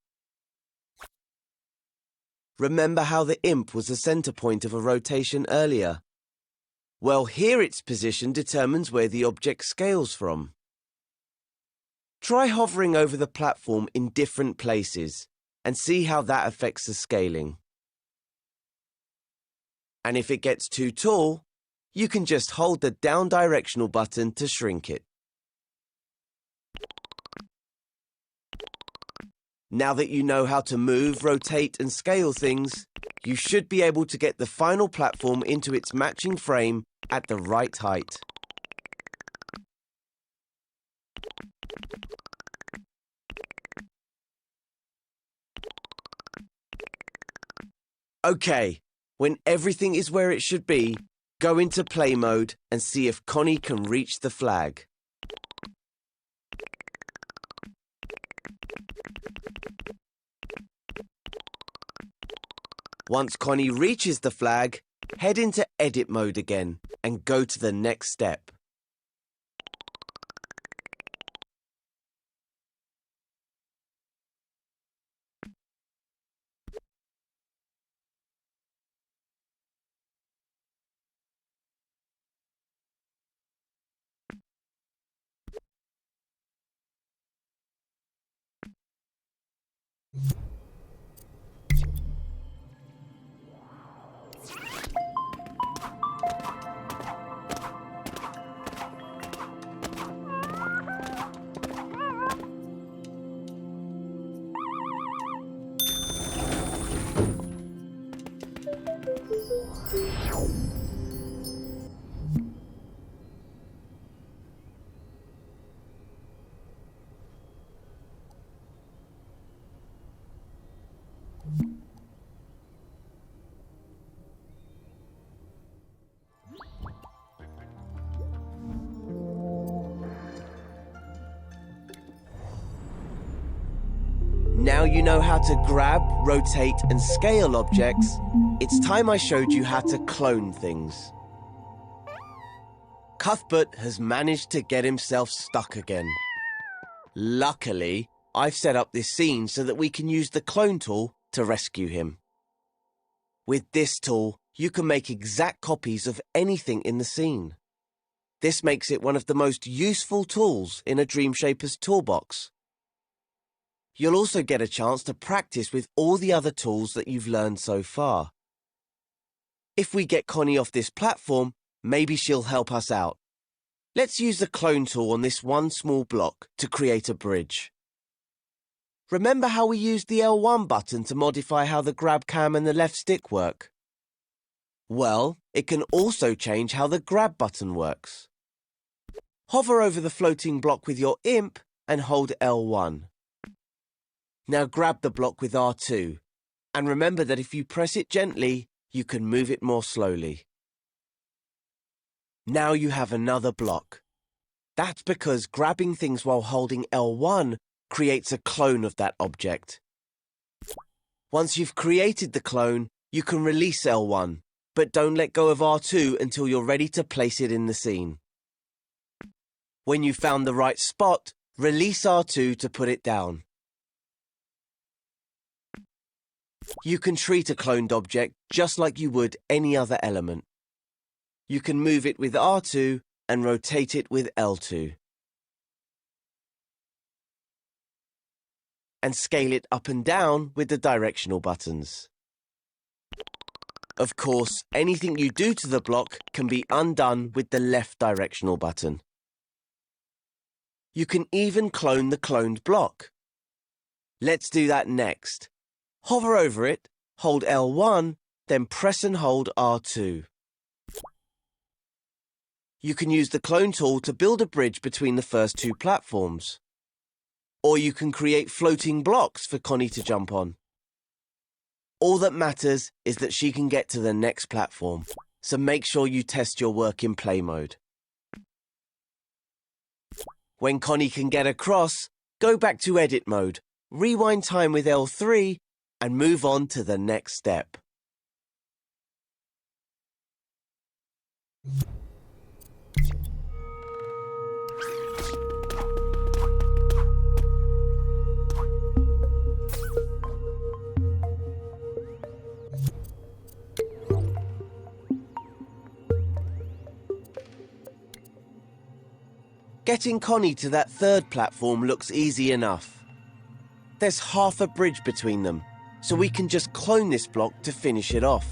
Remember how the imp was the center point of a rotation earlier? Well, here its position determines where the object scales from. Try hovering over the platform in different places and see how that affects the scaling. And if it gets too tall, you can just hold the down directional button to shrink it. Now that you know how to move, rotate and scale things, you should be able to get the final platform into its matching frame at the right height. Okay, when everything is where it should be, go into play mode and see if Connie can reach the flag. Once Connie reaches the flag, head into edit mode again and go to the next step. Now you know how to grab, rotate and scale objects, it's time I showed you how to clone things. Cuthbert has managed to get himself stuck again. Luckily, I've set up this scene so that we can use the clone tool to rescue him. With this tool, you can make exact copies of anything in the scene. This makes it one of the most useful tools in a DreamShaper's toolbox. You'll also get a chance to practice with all the other tools that you've learned so far. If we get Connie off this platform, maybe she'll help us out. Let's use the clone tool on this one small block to create a bridge. Remember how we used the L1 button to modify how the grab cam and the left stick work? Well, it can also change how the grab button works. Hover over the floating block with your imp and hold L1. Now grab the block with R2, and remember that if you press it gently, you can move it more slowly. Now you have another block. That's because grabbing things while holding L1 creates a clone of that object. Once you've created the clone, you can release L1, but don't let go of R2 until you're ready to place it in the scene. When you've found the right spot, release R2 to put it down. You can treat a cloned object just like you would any other element. You can move it with R2 and rotate it with L2. And scale it up and down with the directional buttons. Of course, anything you do to the block can be undone with the left directional button. You can even clone the cloned block. Let's do that next. Hover over it, hold L1, then press and hold R2. You can use the clone tool to build a bridge between the first two platforms. Or you can create floating blocks for Connie to jump on. All that matters is that she can get to the next platform, so make sure you test your work in play mode. When Connie can get across, go back to edit mode, rewind time with L3, and move on to the next step. Getting Connie to that third platform looks easy enough. There's half a bridge between them, so we can just clone this block to finish it off.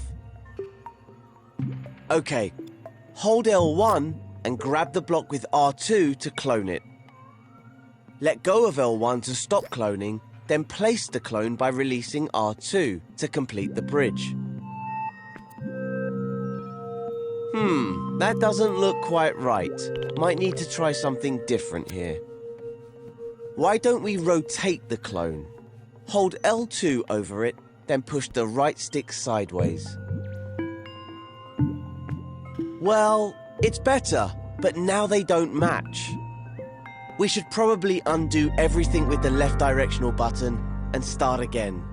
Okay, hold L1 and grab the block with R2 to clone it. Let go of L1 to stop cloning, then place the clone by releasing R2 to complete the bridge. That doesn't look quite right. Might need to try something different here. Why don't we rotate the clone? Hold L2 over it, then push the right stick sideways. Well, it's better, but now they don't match. We should probably undo everything with the left directional button and start again.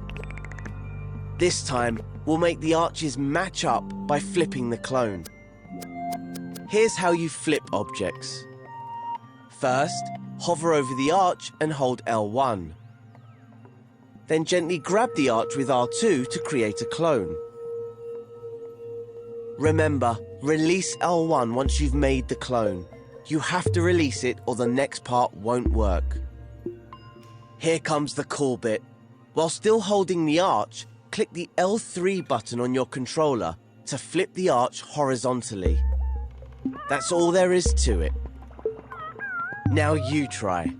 This time, we'll make the arches match up by flipping the clone. Here's how you flip objects. First, hover over the arch and hold L1. Then gently grab the arch with R2 to create a clone. Remember, release L1 once you've made the clone. You have to release it or the next part won't work. Here comes the cool bit. While still holding the arch, click the L3 button on your controller to flip the arch horizontally. That's all there is to it. Now you try.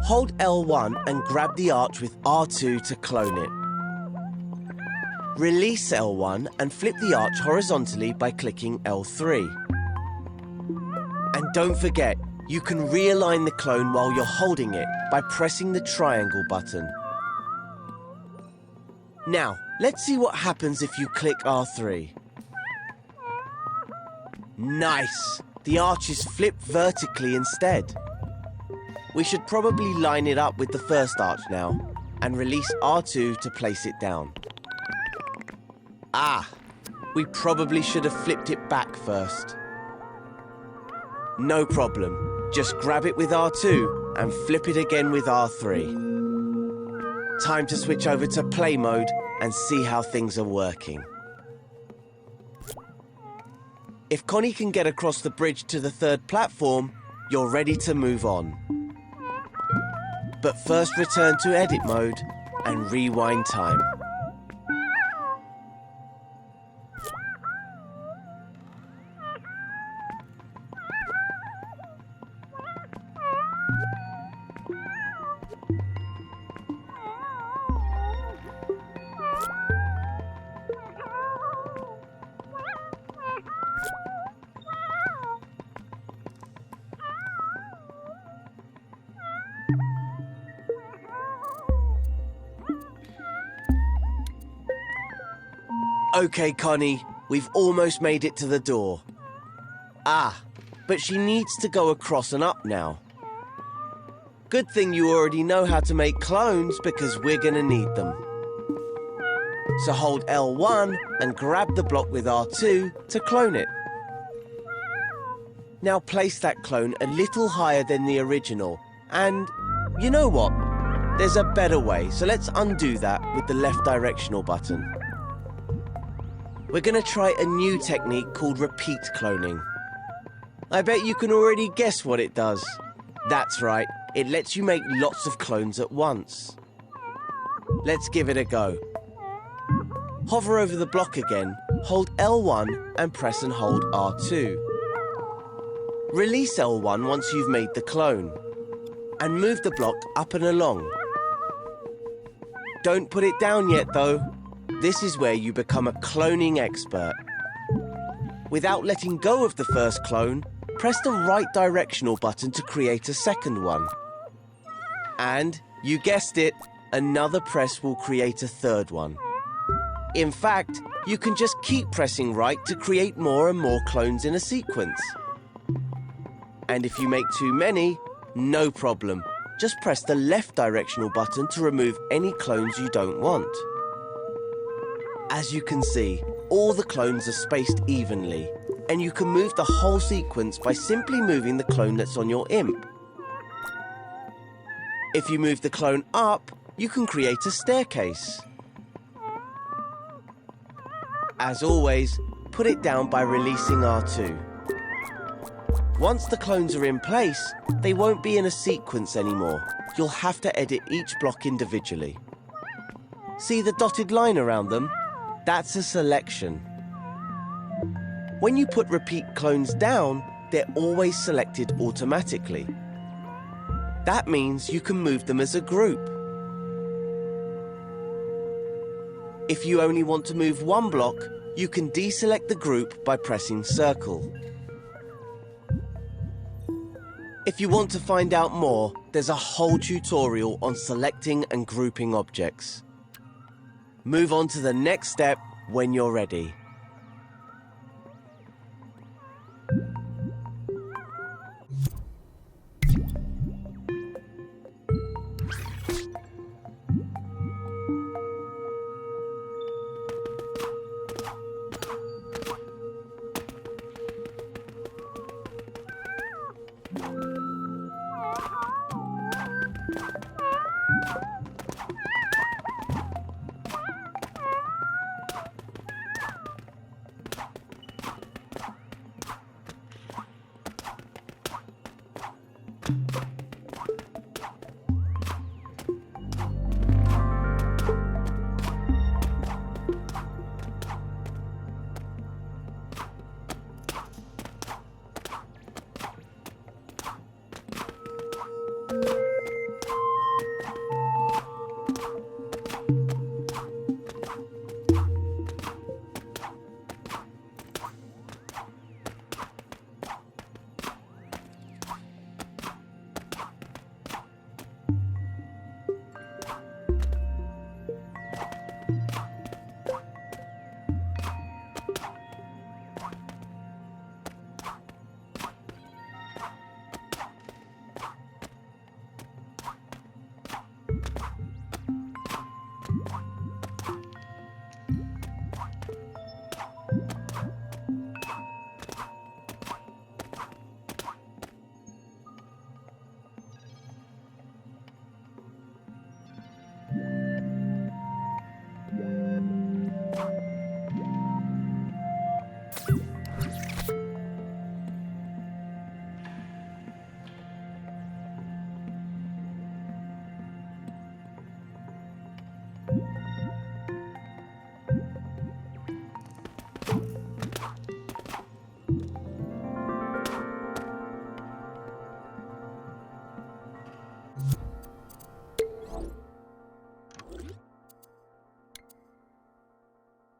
Hold L1 and grab the arch with R2 to clone it. Release L1 and flip the arch horizontally by clicking L3. And don't forget, you can realign the clone while you're holding it by pressing the triangle button. Now, let's see what happens if you click R3. Nice! The arch is flipped vertically instead. We should probably line it up with the first arch now, and release R2 to place it down. We probably should have flipped it back first. No problem, just grab it with R2 and flip it again with R3. Time to switch over to play mode and see how things are working. If Connie can get across the bridge to the third platform, you're ready to move on. But first return to edit mode and rewind time. Okay, Connie, we've almost made it to the door. But she needs to go across and up now. Good thing you already know how to make clones because we're gonna need them. So hold L1 and grab the block with R2 to clone it. Now place that clone a little higher than the original. And you know what? There's a better way, so let's undo that with the left directional button. We're going to try a new technique called repeat cloning. I bet you can already guess what it does. That's right, it lets you make lots of clones at once. Let's give it a go. Hover over the block again, hold L1 and press and hold R2. Release L1 once you've made the clone. And move the block up and along. Don't put it down yet though. This is where you become a cloning expert. Without letting go of the first clone, press the right directional button to create a second one. And, you guessed it, another press will create a third one. In fact, you can just keep pressing right to create more and more clones in a sequence. And if you make too many, no problem. Just press the left directional button to remove any clones you don't want. As you can see, all the clones are spaced evenly, and you can move the whole sequence by simply moving the clone that's on your imp. If you move the clone up, you can create a staircase. As always, put it down by releasing R2. Once the clones are in place, they won't be in a sequence anymore. You'll have to edit each block individually. See the dotted line around them? That's a selection. When you put repeat clones down, they're always selected automatically. That means you can move them as a group. If you only want to move one block, you can deselect the group by pressing circle. If you want to find out more, there's a whole tutorial on selecting and grouping objects. Move on to the next step when you're ready.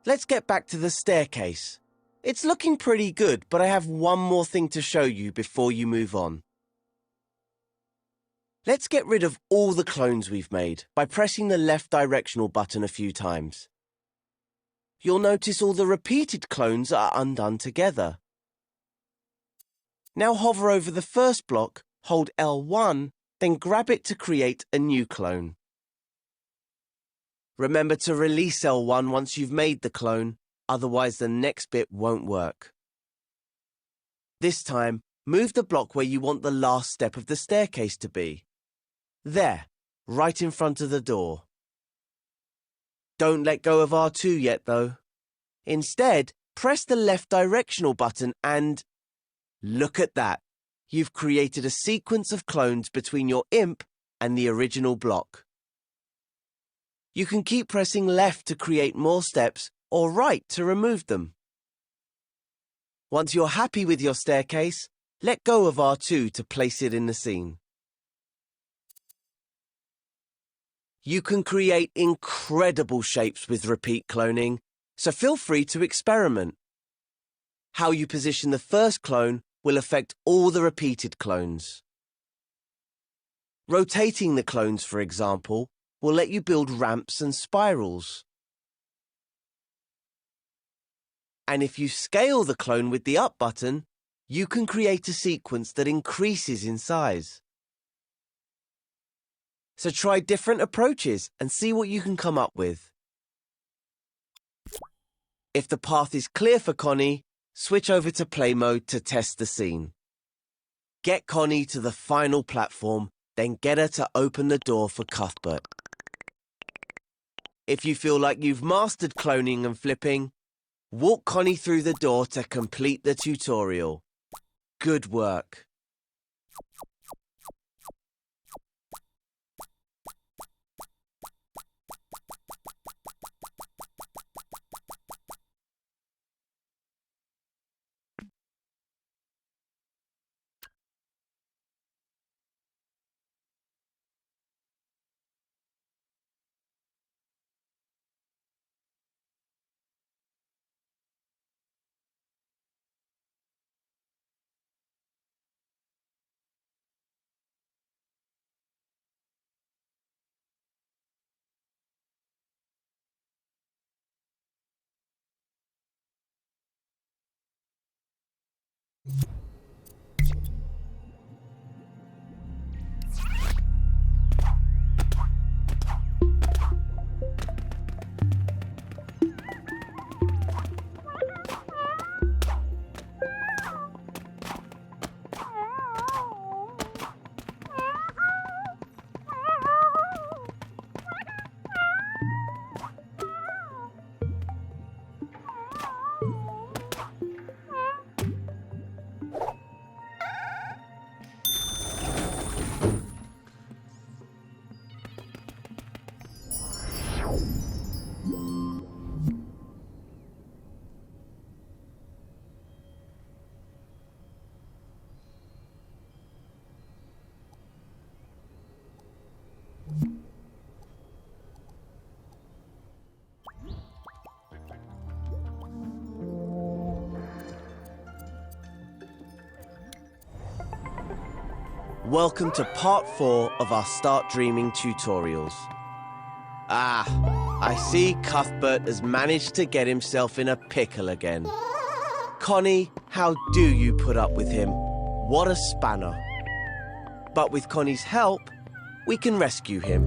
Let's get back to the staircase. It's looking pretty good, but I have one more thing to show you before you move on. Let's get rid of all the clones we've made by pressing the left directional button a few times. You'll notice all the repeated clones are undone together. Now hover over the first block, hold L1, then grab it to create a new clone. Remember to release L1 once you've made the clone, otherwise the next bit won't work. This time, move the block where you want the last step of the staircase to be. There, right in front of the door. Don't let go of R2 yet, though. Instead, press the left directional button and... look at that! You've created a sequence of clones between your imp and the original block. You can keep pressing left to create more steps or right to remove them. Once you're happy with your staircase, let go of R2 to place it in the scene. You can create incredible shapes with repeat cloning, so feel free to experiment. How you position the first clone will affect all the repeated clones. Rotating the clones, for example, will let you build ramps and spirals. And if you scale the clone with the up button, you can create a sequence that increases in size. So try different approaches and see what you can come up with. If the path is clear for Connie, switch over to play mode to test the scene. Get Connie to the final platform, then get her to open the door for Cuthbert. If you feel like you've mastered cloning and flipping, walk Connie through the door to complete the tutorial. Good work. Welcome to part 4 of our Start Dreaming tutorials. I see Cuthbert has managed to get himself in a pickle again. Connie, how do you put up with him? What a spanner. But with Connie's help, we can rescue him.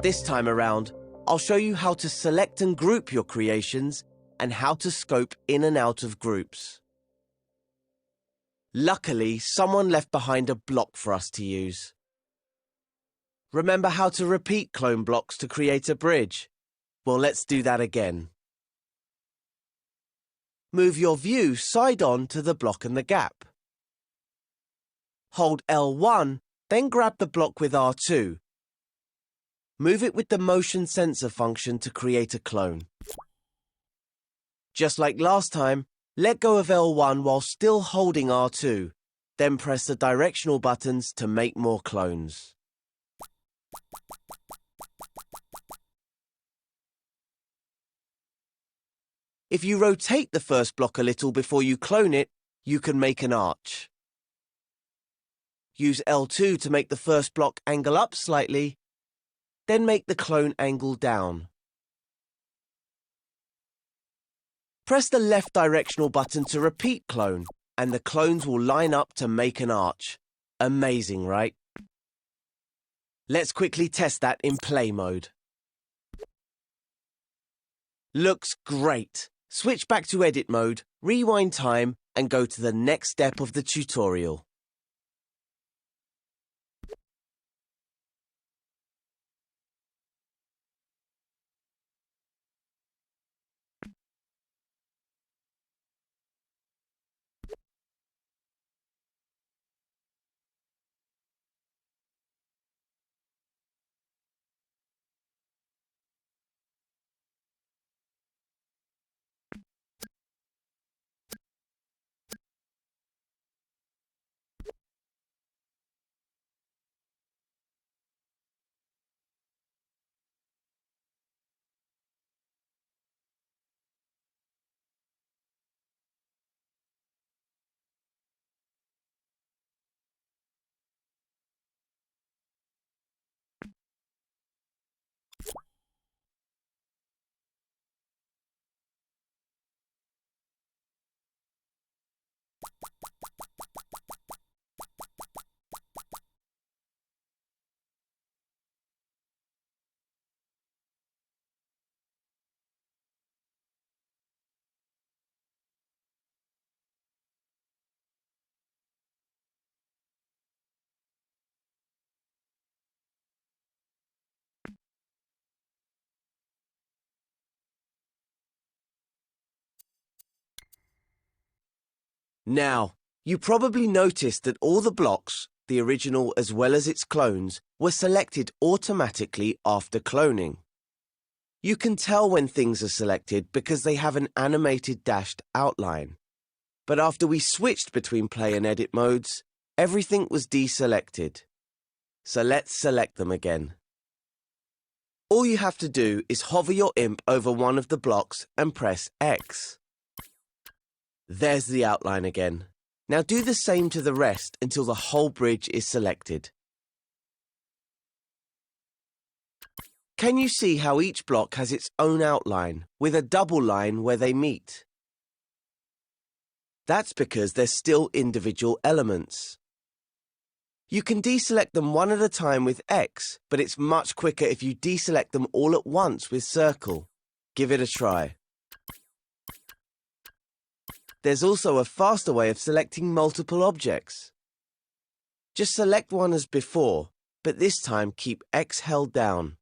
This time around, I'll show you how to select and group your creations and how to scope in and out of groups. Luckily, someone left behind a block for us to use. Remember how to repeat clone blocks to create a bridge? Well, let's do that again. Move your view side on to the block and the gap. Hold L1, then grab the block with R2. Move it with the motion sensor function to create a clone. Just like last time, let go of L1 while still holding R2, then press the directional buttons to make more clones. If you rotate the first block a little before you clone it, you can make an arch. Use L2 to make the first block angle up slightly, then make the clone angle down. Press the left directional button to repeat clone, and the clones will line up to make an arch. Amazing, right? Let's quickly test that in play mode. Looks great. Switch back to edit mode, rewind time, and go to the next step of the tutorial. Now, you probably noticed that all the blocks, the original as well as its clones, were selected automatically after cloning. You can tell when things are selected because they have an animated dashed outline. But after we switched between play and edit modes, everything was deselected. So let's select them again. All you have to do is hover your imp over one of the blocks and press X. There's the outline again. Now do the same to the rest until the whole bridge is selected. Can you see how each block has its own outline, with a double line where they meet? That's because they're still individual elements. You can deselect them one at a time with X, but it's much quicker if you deselect them all at once with circle. Give it a try. There's also a faster way of selecting multiple objects. Just select one as before, but this time keep X held down.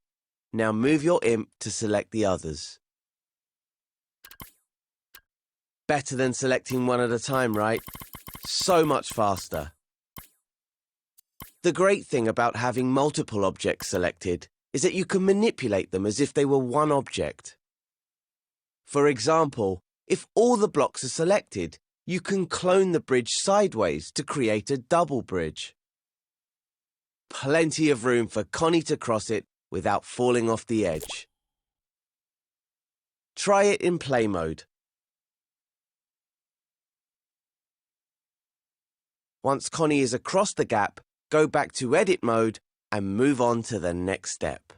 Now move your imp to select the others. Better than selecting one at a time, right? So much faster. The great thing about having multiple objects selected is that you can manipulate them as if they were one object. For example, if all the blocks are selected, you can clone the bridge sideways to create a double bridge. Plenty of room for Connie to cross it without falling off the edge. Try it in play mode. Once Connie is across the gap, go back to edit mode and move on to the next step.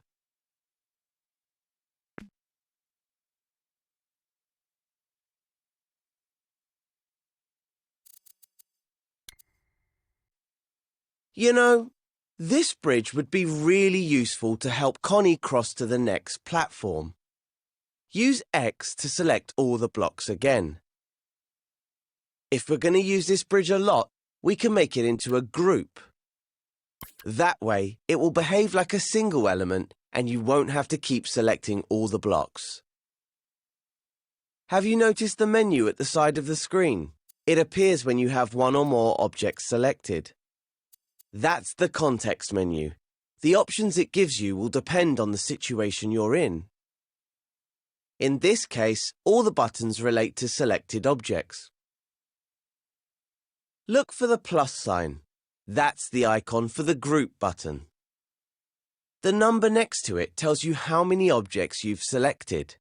You know, this bridge would be really useful to help Connie cross to the next platform. Use X to select all the blocks again. If we're going to use this bridge a lot, we can make it into a group. That way, it will behave like a single element and you won't have to keep selecting all the blocks. Have you noticed the menu at the side of the screen? It appears when you have one or more objects selected. That's the context menu. The options it gives you will depend on the situation you're in. In this case, all the buttons relate to selected objects. Look for the plus sign. That's the icon for the group button. The number next to it tells you how many objects you've selected.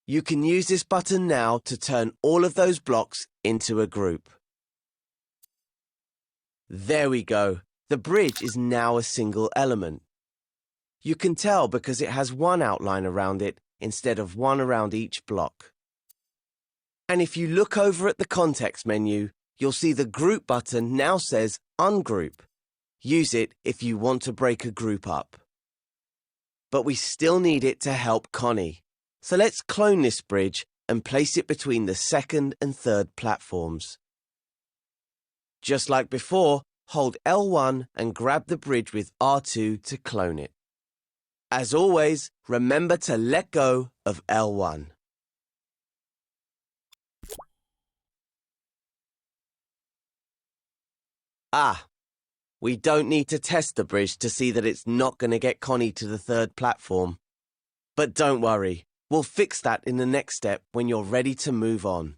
You can use this button now to turn all of those blocks into a group. There we go. The bridge is now a single element. You can tell because it has one outline around it instead of one around each block. And if you look over at the context menu, you'll see the group button now says ungroup. Use it if you want to break a group up. But we still need it to help Connie. So let's clone this bridge and place it between the second and third platforms. Just like before, hold L1 and grab the bridge with R2 to clone it. As always, remember to let go of L1. We don't need to test the bridge to see that it's not going to get Connie to the third platform. But don't worry, we'll fix that in the next step when you're ready to move on.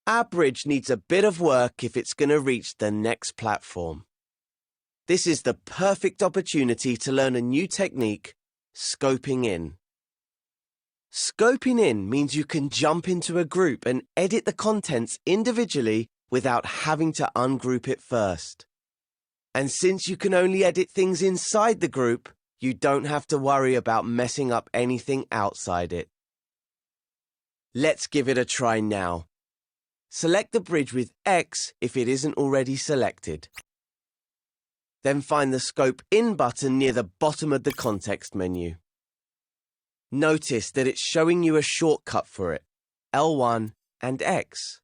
Our bridge needs a bit of work if it's going to reach the next platform. This is the perfect opportunity to learn a new technique, scoping in. Scoping in means you can jump into a group and edit the contents individually without having to ungroup it first. And since you can only edit things inside the group, you don't have to worry about messing up anything outside it. Let's give it a try now. Select the bridge with X if it isn't already selected. Then find the Scope In button near the bottom of the context menu. Notice that it's showing you a shortcut for it, L1 and X.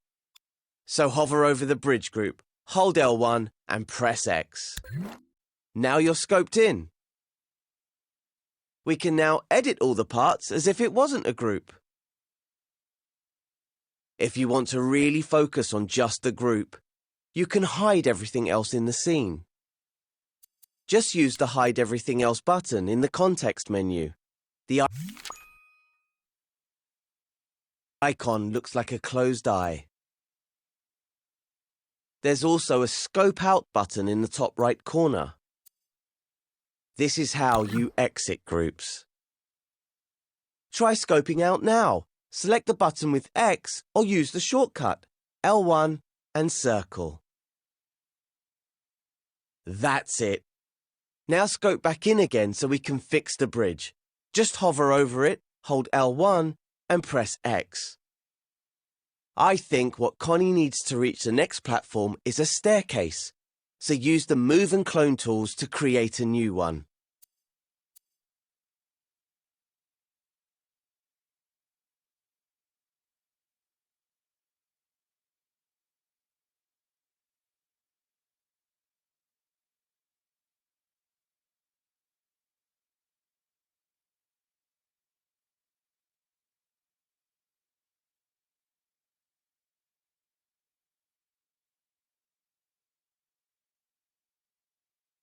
So hover over the bridge group, hold L1 and press X. Now you're scoped in. We can now edit all the parts as if it wasn't a group. If you want to really focus on just the group, you can hide everything else in the scene. Just use the Hide Everything Else button in the context menu. The icon looks like a closed eye. There's also a Scope Out button in the top right corner. This is how you exit groups. Try scoping out now. Select the button with X or use the shortcut, L1 and circle. That's it. Now scope back in again so we can fix the bridge. Just hover over it, hold L1 and press X. I think what Connie needs to reach the next platform is a staircase, so use the Move and Clone tools to create a new one.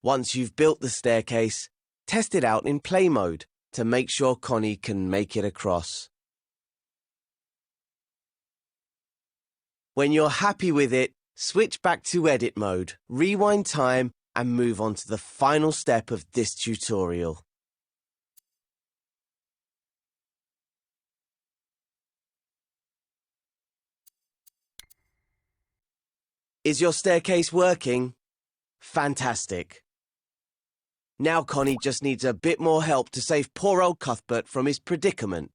Once you've built the staircase, test it out in play mode to make sure Connie can make it across. When you're happy with it, switch back to edit mode, rewind time, and move on to the final step of this tutorial. Is your staircase working? Fantastic. Now Connie just needs a bit more help to save poor old Cuthbert from his predicament.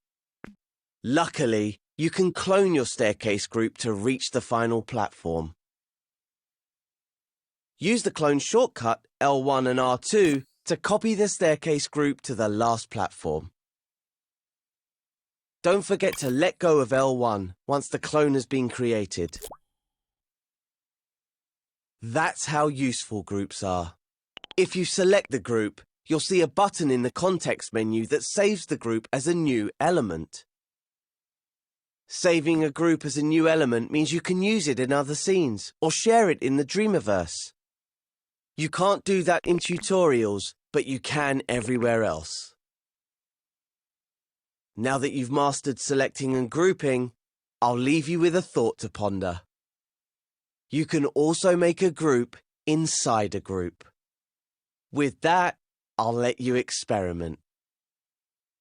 Luckily, you can clone your staircase group to reach the final platform. Use the clone shortcut L1 and R2 to copy the staircase group to the last platform. Don't forget to let go of L1 once the clone has been created. That's how useful groups are. If you select the group, you'll see a button in the context menu that saves the group as a new element. Saving a group as a new element means you can use it in other scenes or share it in the Dreamiverse. You can't do that in tutorials, but you can everywhere else. Now that you've mastered selecting and grouping, I'll leave you with a thought to ponder. You can also make a group inside a group. With that, I'll let you experiment.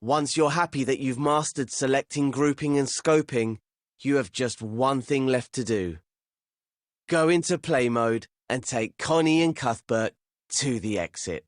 Once you're happy that you've mastered selecting, grouping and scoping, you have just one thing left to do. Go into play mode and take Connie and Cuthbert to the exit.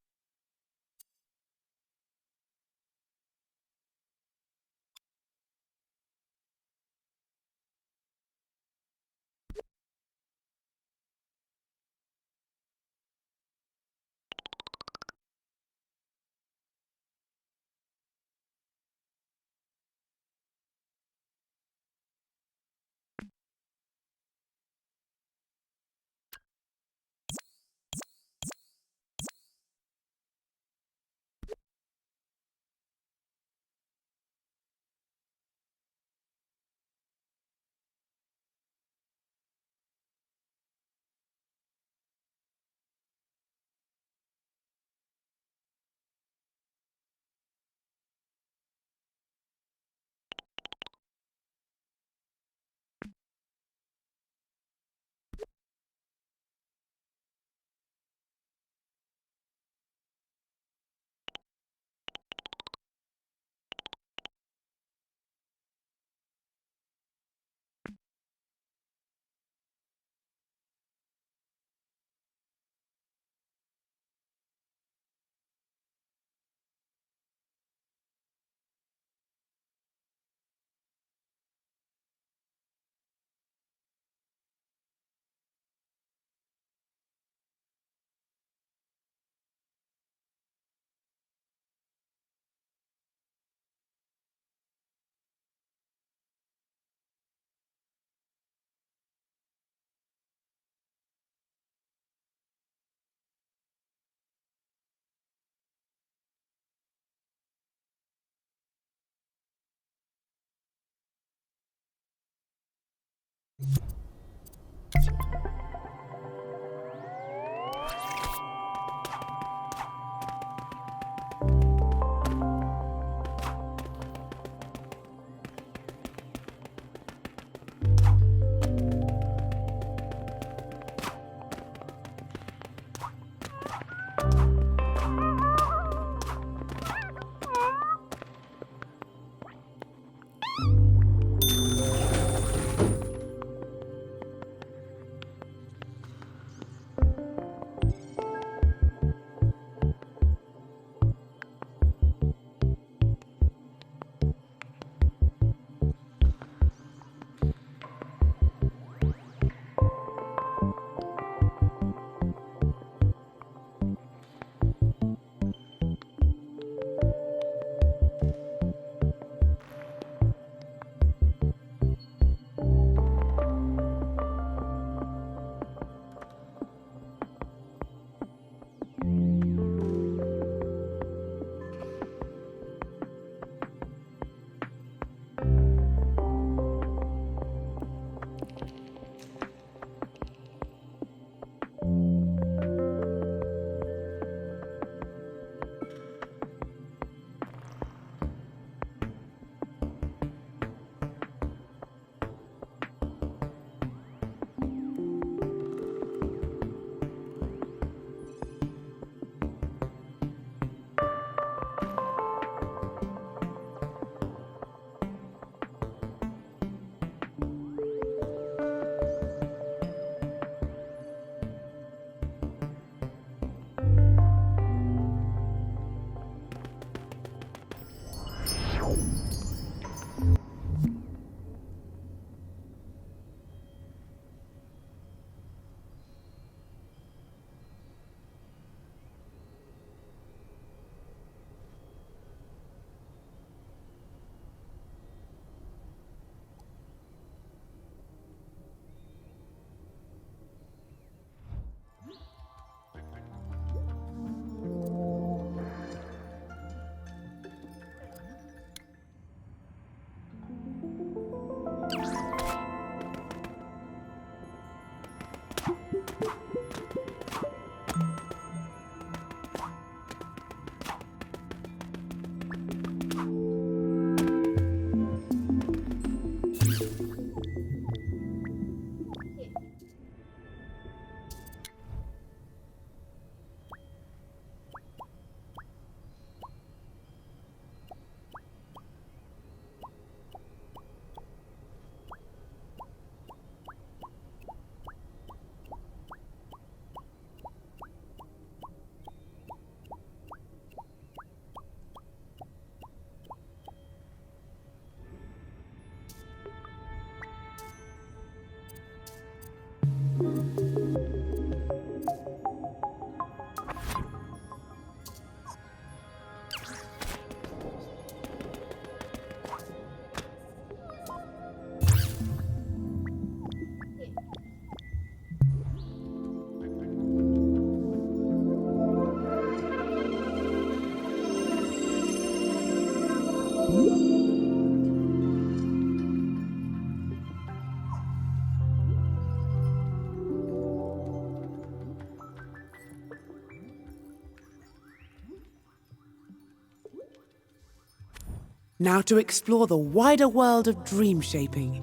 Now to explore the wider world of DreamShaping.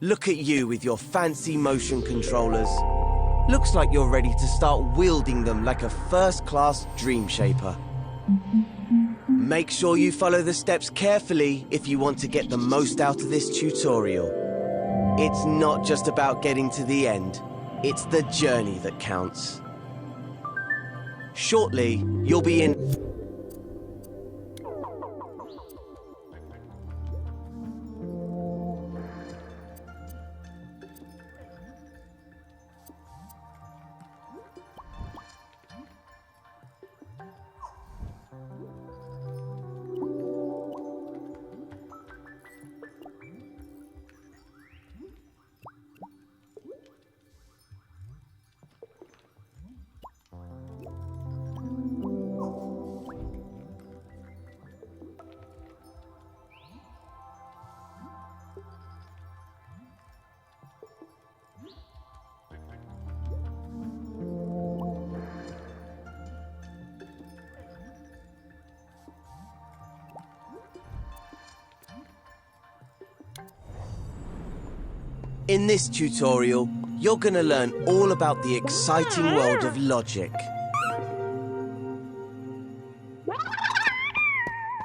Look at you with your fancy motion controllers. Looks like you're ready to start wielding them like a first-class dream shaper. Make sure you follow the steps carefully if you want to get the most out of this tutorial. It's not just about getting to the end, it's the journey that counts. Shortly, you'll be in... In this tutorial, you're going to learn all about the exciting world of logic.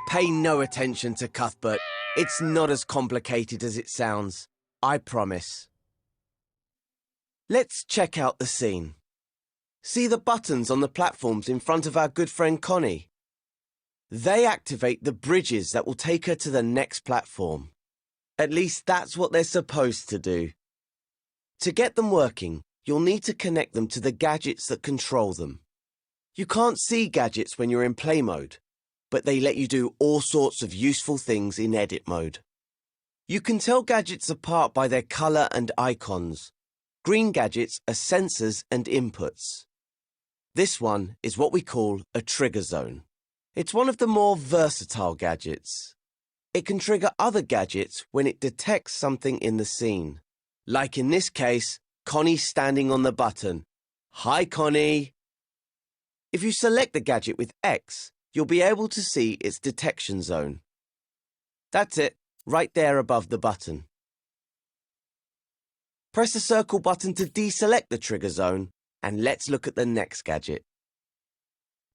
Pay no attention to Cuthbert. It's not as complicated as it sounds. I promise. Let's check out the scene. See the buttons on the platforms in front of our good friend Connie? They activate the bridges that will take her to the next platform. At least that's what they're supposed to do. To get them working, you'll need to connect them to the gadgets that control them. You can't see gadgets when you're in play mode, but they let you do all sorts of useful things in edit mode. You can tell gadgets apart by their color and icons. Green gadgets are sensors and inputs. This one is what we call a trigger zone. It's one of the more versatile gadgets. It can trigger other gadgets when it detects something in the scene. Like in this case, Connie standing on the button. Hi, Connie! If you select the gadget with X, you'll be able to see its detection zone. That's it, right there above the button. Press the circle button to deselect the trigger zone, and let's look at the next gadget.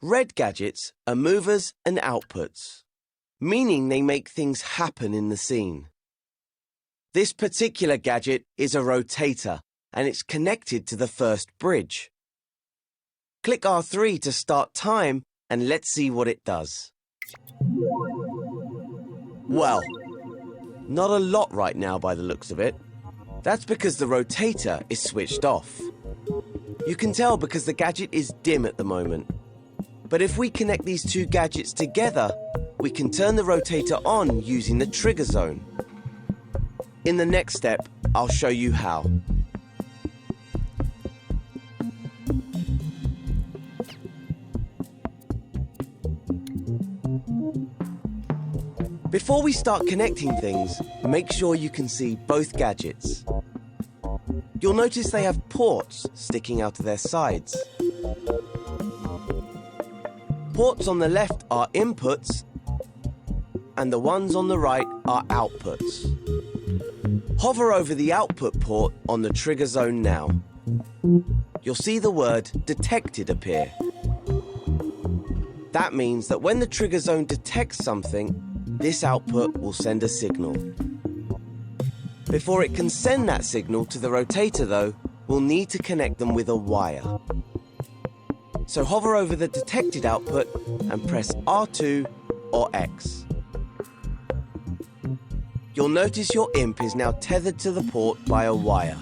Red gadgets are movers and outputs, meaning they make things happen in the scene. This particular gadget is a rotator, and it's connected to the first bridge. Click R3 to start time, and let's see what it does. Well, not a lot right now by the looks of it. That's because the rotator is switched off. You can tell because the gadget is dim at the moment. But if we connect these two gadgets together, we can turn the rotator on using the trigger zone. In the next step, I'll show you how. Before we start connecting things, make sure you can see both gadgets. You'll notice they have ports sticking out of their sides. Ports on the left are inputs, and the ones on the right are outputs. Hover over the output port on the trigger zone now. You'll see the word detected appear. That means that when the trigger zone detects something, this output will send a signal. Before it can send that signal to the rotator though, we'll need to connect them with a wire. So hover over the detected output and press R2 or X. You'll notice your imp is now tethered to the port by a wire.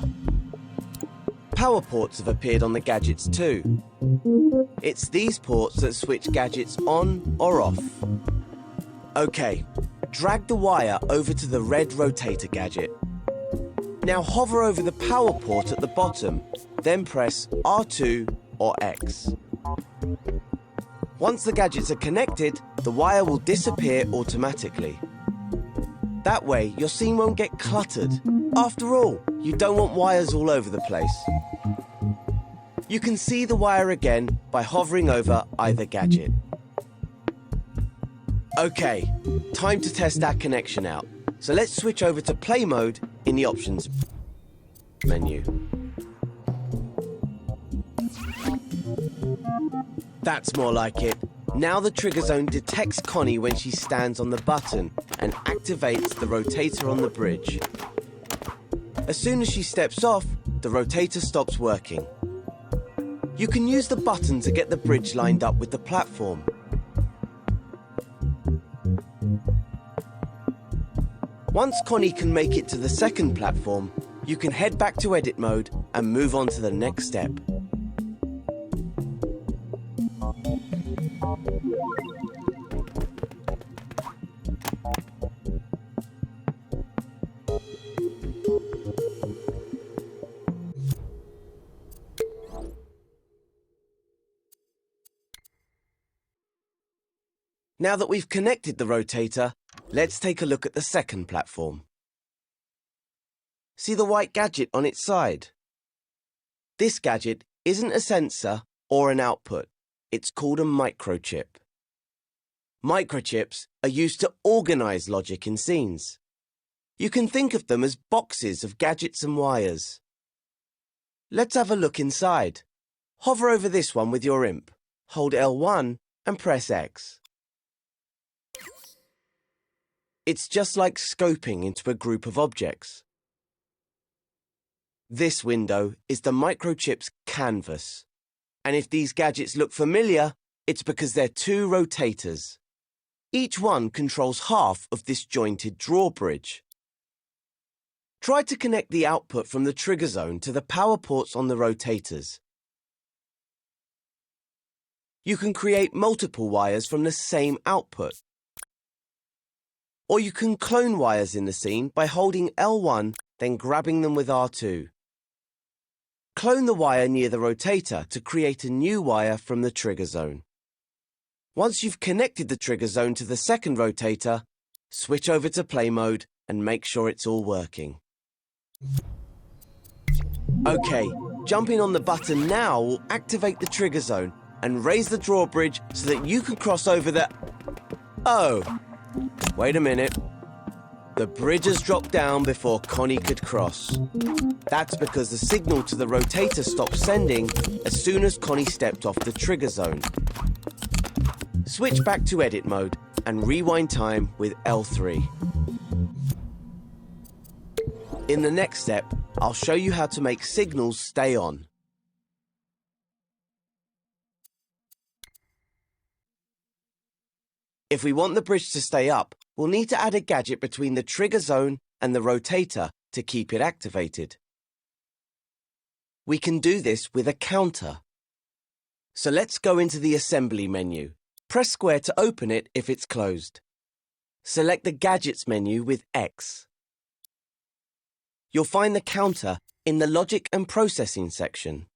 Power ports have appeared on the gadgets too. It's these ports that switch gadgets on or off. Okay, drag the wire over to the red rotator gadget. Now hover over the power port at the bottom, then press R2 or X. Once the gadgets are connected, the wire will disappear automatically. That way, your scene won't get cluttered. After all, you don't want wires all over the place. You can see the wire again by hovering over either gadget. Okay, time to test our connection out. So let's switch over to play mode in the options menu. That's more like it. Now the trigger zone detects Connie when she stands on the button and activates the rotator on the bridge. As soon as she steps off, the rotator stops working. You can use the button to get the bridge lined up with the platform. Once Connie can make it to the second platform, you can head back to edit mode and move on to the next step. Now that we've connected the rotator, let's take a look at the second platform. See the white gadget on its side? This gadget isn't a sensor or an output. It's called a microchip. Microchips are used to organize logic in scenes. You can think of them as boxes of gadgets and wires. Let's have a look inside. Hover over this one with your imp. Hold L1 and press X. It's just like scoping into a group of objects. This window is the microchip's canvas. And if these gadgets look familiar, it's because they're two rotators. Each one controls half of this jointed drawbridge. Try to connect the output from the trigger zone to the power ports on the rotators. You can create multiple wires from the same output. Or you can clone wires in the scene by holding L1, then grabbing them with R2. Clone the wire near the rotator to create a new wire from the trigger zone. Once you've connected the trigger zone to the second rotator, switch over to play mode and make sure it's all working. Okay, jumping on the button now will activate the trigger zone and raise the drawbridge so that you can cross over the... Oh! Wait a minute. The bridge has dropped down before Connie could cross. That's because the signal to the rotator stopped sending as soon as Connie stepped off the trigger zone. Switch back to edit mode and rewind time with L3. In the next step, I'll show you how to make signals stay on. If we want the bridge to stay up, we'll need to add a gadget between the trigger zone and the rotator to keep it activated. We can do this with a counter. So let's go into the assembly menu. Press square to open it if it's closed. Select the Gadgets menu with X. You'll find the counter in the Logic and Processing section.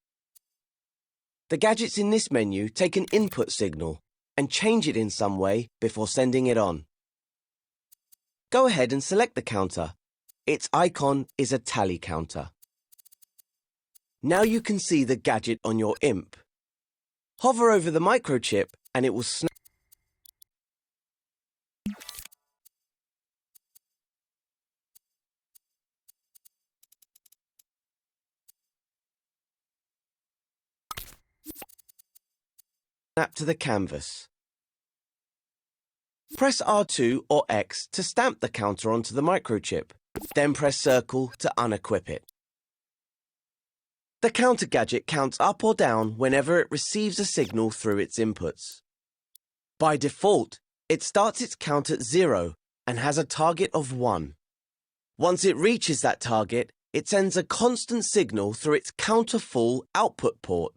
The gadgets in this menu take an input signal and change it in some way before sending it on. Go ahead and select the counter. Its icon is a tally counter. Now you can see the gadget on your imp. Hover over the microchip and it will snap to the canvas. Press R2 or X to stamp the counter onto the microchip, then press circle to unequip it. The counter gadget counts up or down whenever it receives a signal through its inputs. By default, it starts its count at 0 and has a target of 1. Once it reaches that target, it sends a constant signal through its counter-full output port.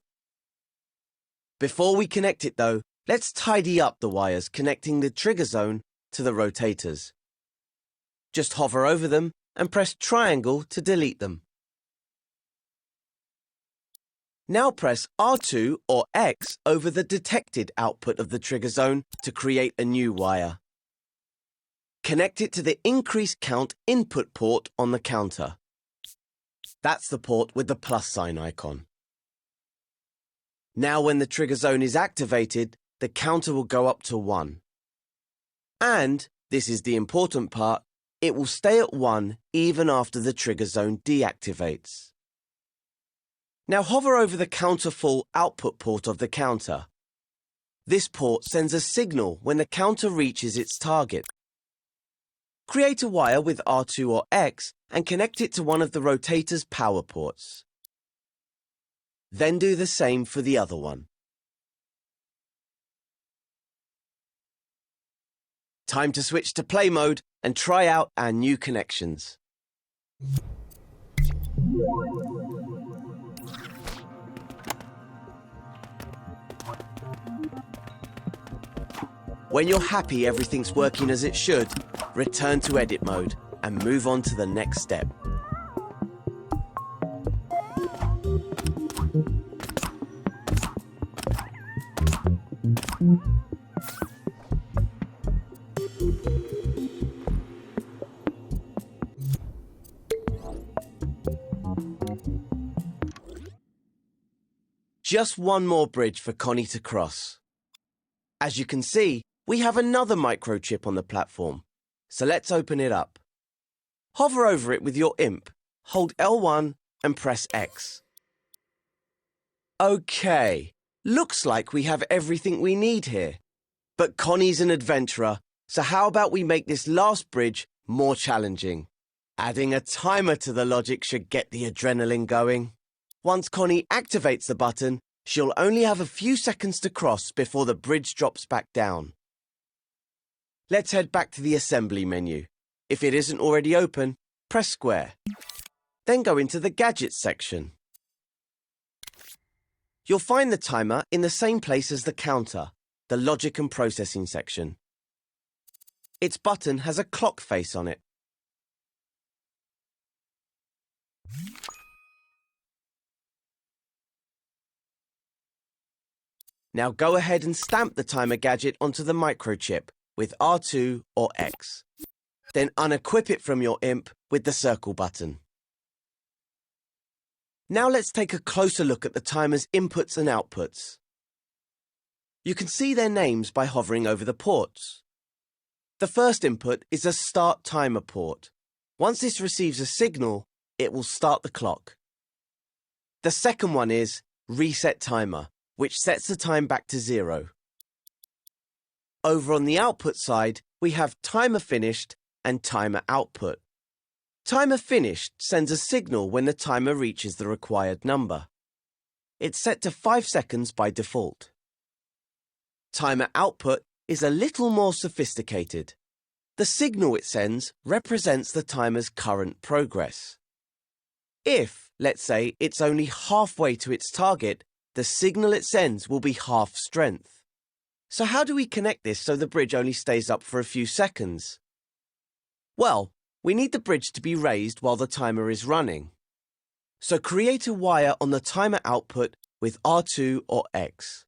Before we connect it though, let's tidy up the wires connecting the trigger zone to the rotators. Just hover over them and press triangle to delete them. Now press R2 or X over the detected output of the trigger zone to create a new wire. Connect it to the increase count input port on the counter. That's the port with the plus sign icon. Now when the trigger zone is activated, the counter will go up to 1. And, this is the important part, it will stay at 1 even after the trigger zone deactivates. Now hover over the counter-full output port of the counter. This port sends a signal when the counter reaches its target. Create a wire with R2 or X and connect it to one of the rotator's power ports. Then do the same for the other one. Time to switch to play mode and try out our new connections. When you're happy everything's working as it should, return to edit mode and move on to the next step. Just one more bridge for Connie to cross. As you can see, we have another microchip on the platform, so let's open it up. Hover over it with your imp, hold L1 and press X. Okay, looks like we have everything we need here. But Connie's an adventurer, so how about we make this last bridge more challenging? Adding a timer to the logic should get the adrenaline going. Once Connie activates the button, she'll only have a few seconds to cross before the bridge drops back down. Let's head back to the assembly menu. If it isn't already open, press square. Then go into the Gadgets section. You'll find the timer in the same place as the counter, the Logic and Processing section. Its button has a clock face on it. Now go ahead and stamp the timer gadget onto the microchip with R2 or X. Then unequip it from your imp with the circle button. Now let's take a closer look at the timer's inputs and outputs. You can see their names by hovering over the ports. The first input is a start timer port. Once this receives a signal, it will start the clock. The second one is reset timer, which sets the time back to 0. Over on the output side, we have timer finished and timer output. Timer finished sends a signal when the timer reaches the required number. It's set to 5 seconds by default. Timer output is a little more sophisticated. The signal it sends represents the timer's current progress. If, let's say, it's only halfway to its target, the signal it sends will be half strength. So how do we connect this so the bridge only stays up for a few seconds? Well, we need the bridge to be raised while the timer is running. So create a wire on the timer output with R2 or X.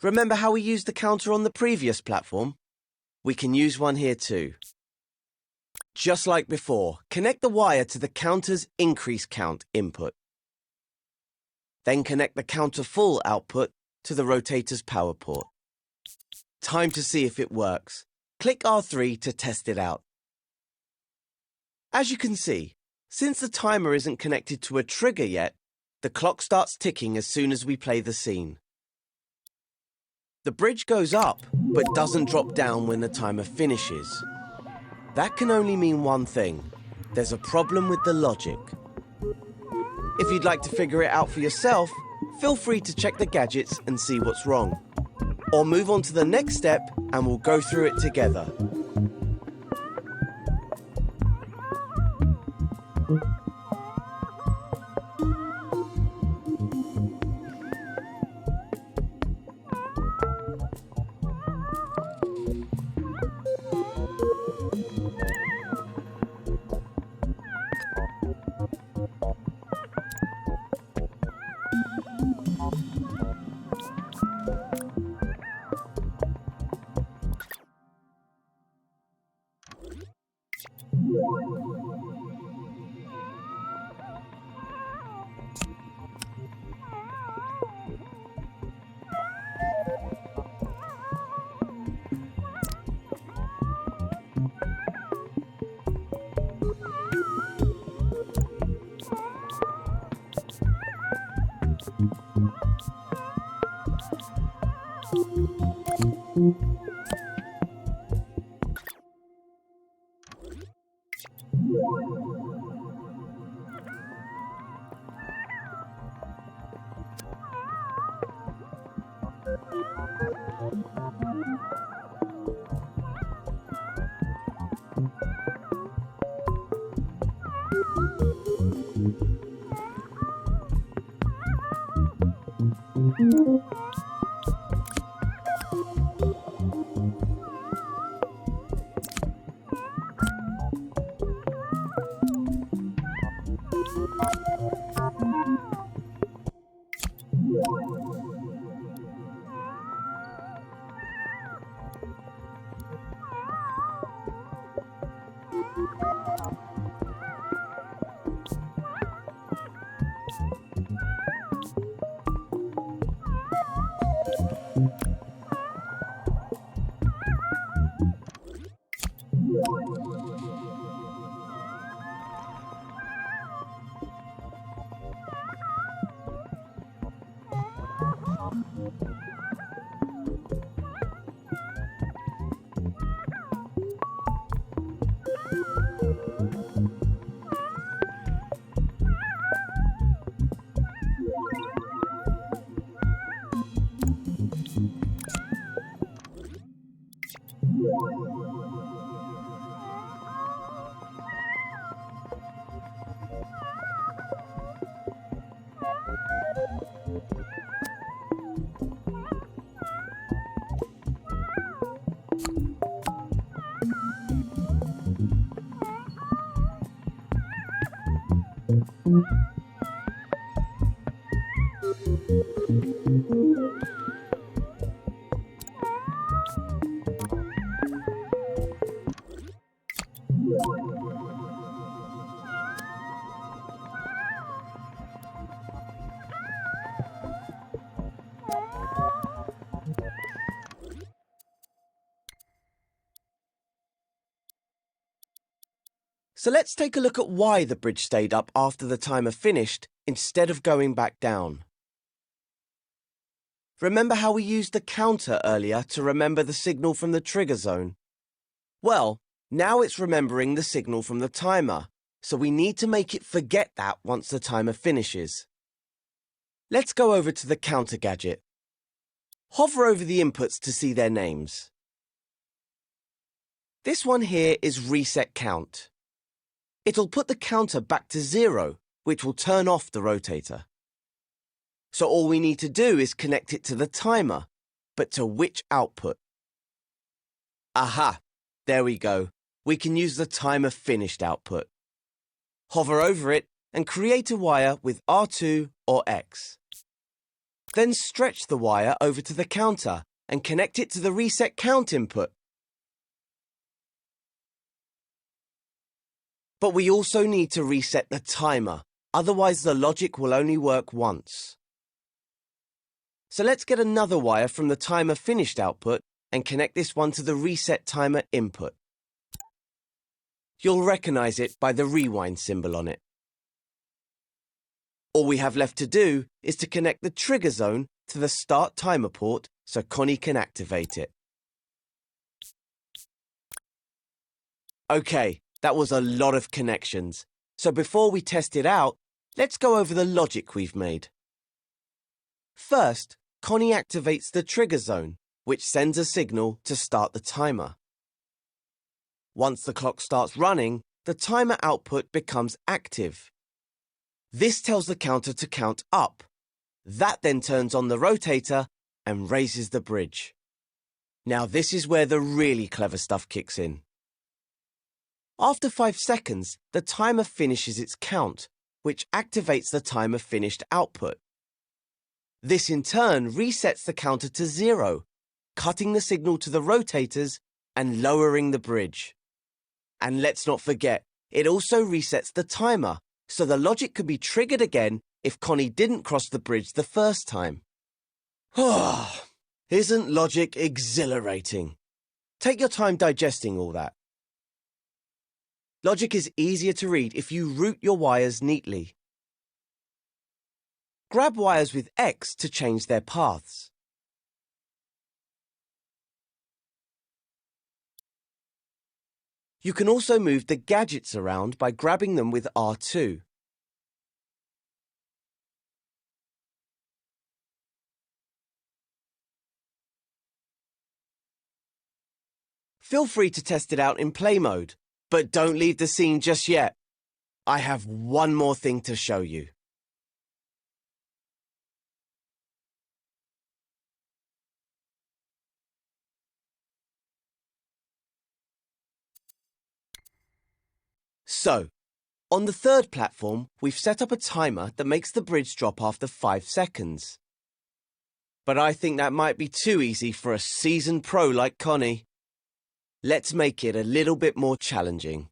Remember how we used the counter on the previous platform? We can use one here too. Just like before, connect the wire to the counter's increase count input. Then connect the counter full output to the rotator's power port. Time to see if it works. Click R3 to test it out. As you can see, since the timer isn't connected to a trigger yet, the clock starts ticking as soon as we play the scene. The bridge goes up, but doesn't drop down when the timer finishes. That can only mean one thing. There's a problem with the logic. If you'd like to figure it out for yourself, feel free to check the gadgets and see what's wrong. Or move on to the next step and we'll go through it together. So let's take a look at why the bridge stayed up after the timer finished instead of going back down. Remember how we used the counter earlier to remember the signal from the trigger zone? Well, now it's remembering the signal from the timer, so we need to make it forget that once the timer finishes. Let's go over to the counter gadget. Hover over the inputs to see their names. This one here is Reset Count. It'll put the counter back to 0, which will turn off the rotator. So all we need to do is connect it to the timer, but to which output? Aha, there we go. We can use the timer finished output. Hover over it and create a wire with R2 or X. Then stretch the wire over to the counter and connect it to the reset count input. But we also need to reset the timer, otherwise the logic will only work once. So let's get another wire from the timer finished output and connect this one to the reset timer input. You'll recognize it by the rewind symbol on it. All we have left to do is to connect the trigger zone to the start timer port so Connie can activate it. Okay, that was a lot of connections. So before we test it out, let's go over the logic we've made. First, Connie activates the trigger zone, which sends a signal to start the timer. Once the clock starts running, the timer output becomes active. This tells the counter to count up. That then turns on the rotator and raises the bridge. Now this is where the really clever stuff kicks in. After 5 seconds, the timer finishes its count, which activates the timer finished output. This in turn resets the counter to 0, cutting the signal to the rotators and lowering the bridge. And let's not forget, it also resets the timer, so the logic could be triggered again if Connie didn't cross the bridge the first time. Isn't logic exhilarating? Take your time digesting all that. Logic is easier to read if you route your wires neatly. Grab wires with X to change their paths. You can also move the gadgets around by grabbing them with R2. Feel free to test it out in play mode, but don't leave the scene just yet. I have one more thing to show you. So, on the third platform, we've set up a timer that makes the bridge drop after 5 seconds. But I think that might be too easy for a seasoned pro like Connie. Let's make it a little bit more challenging.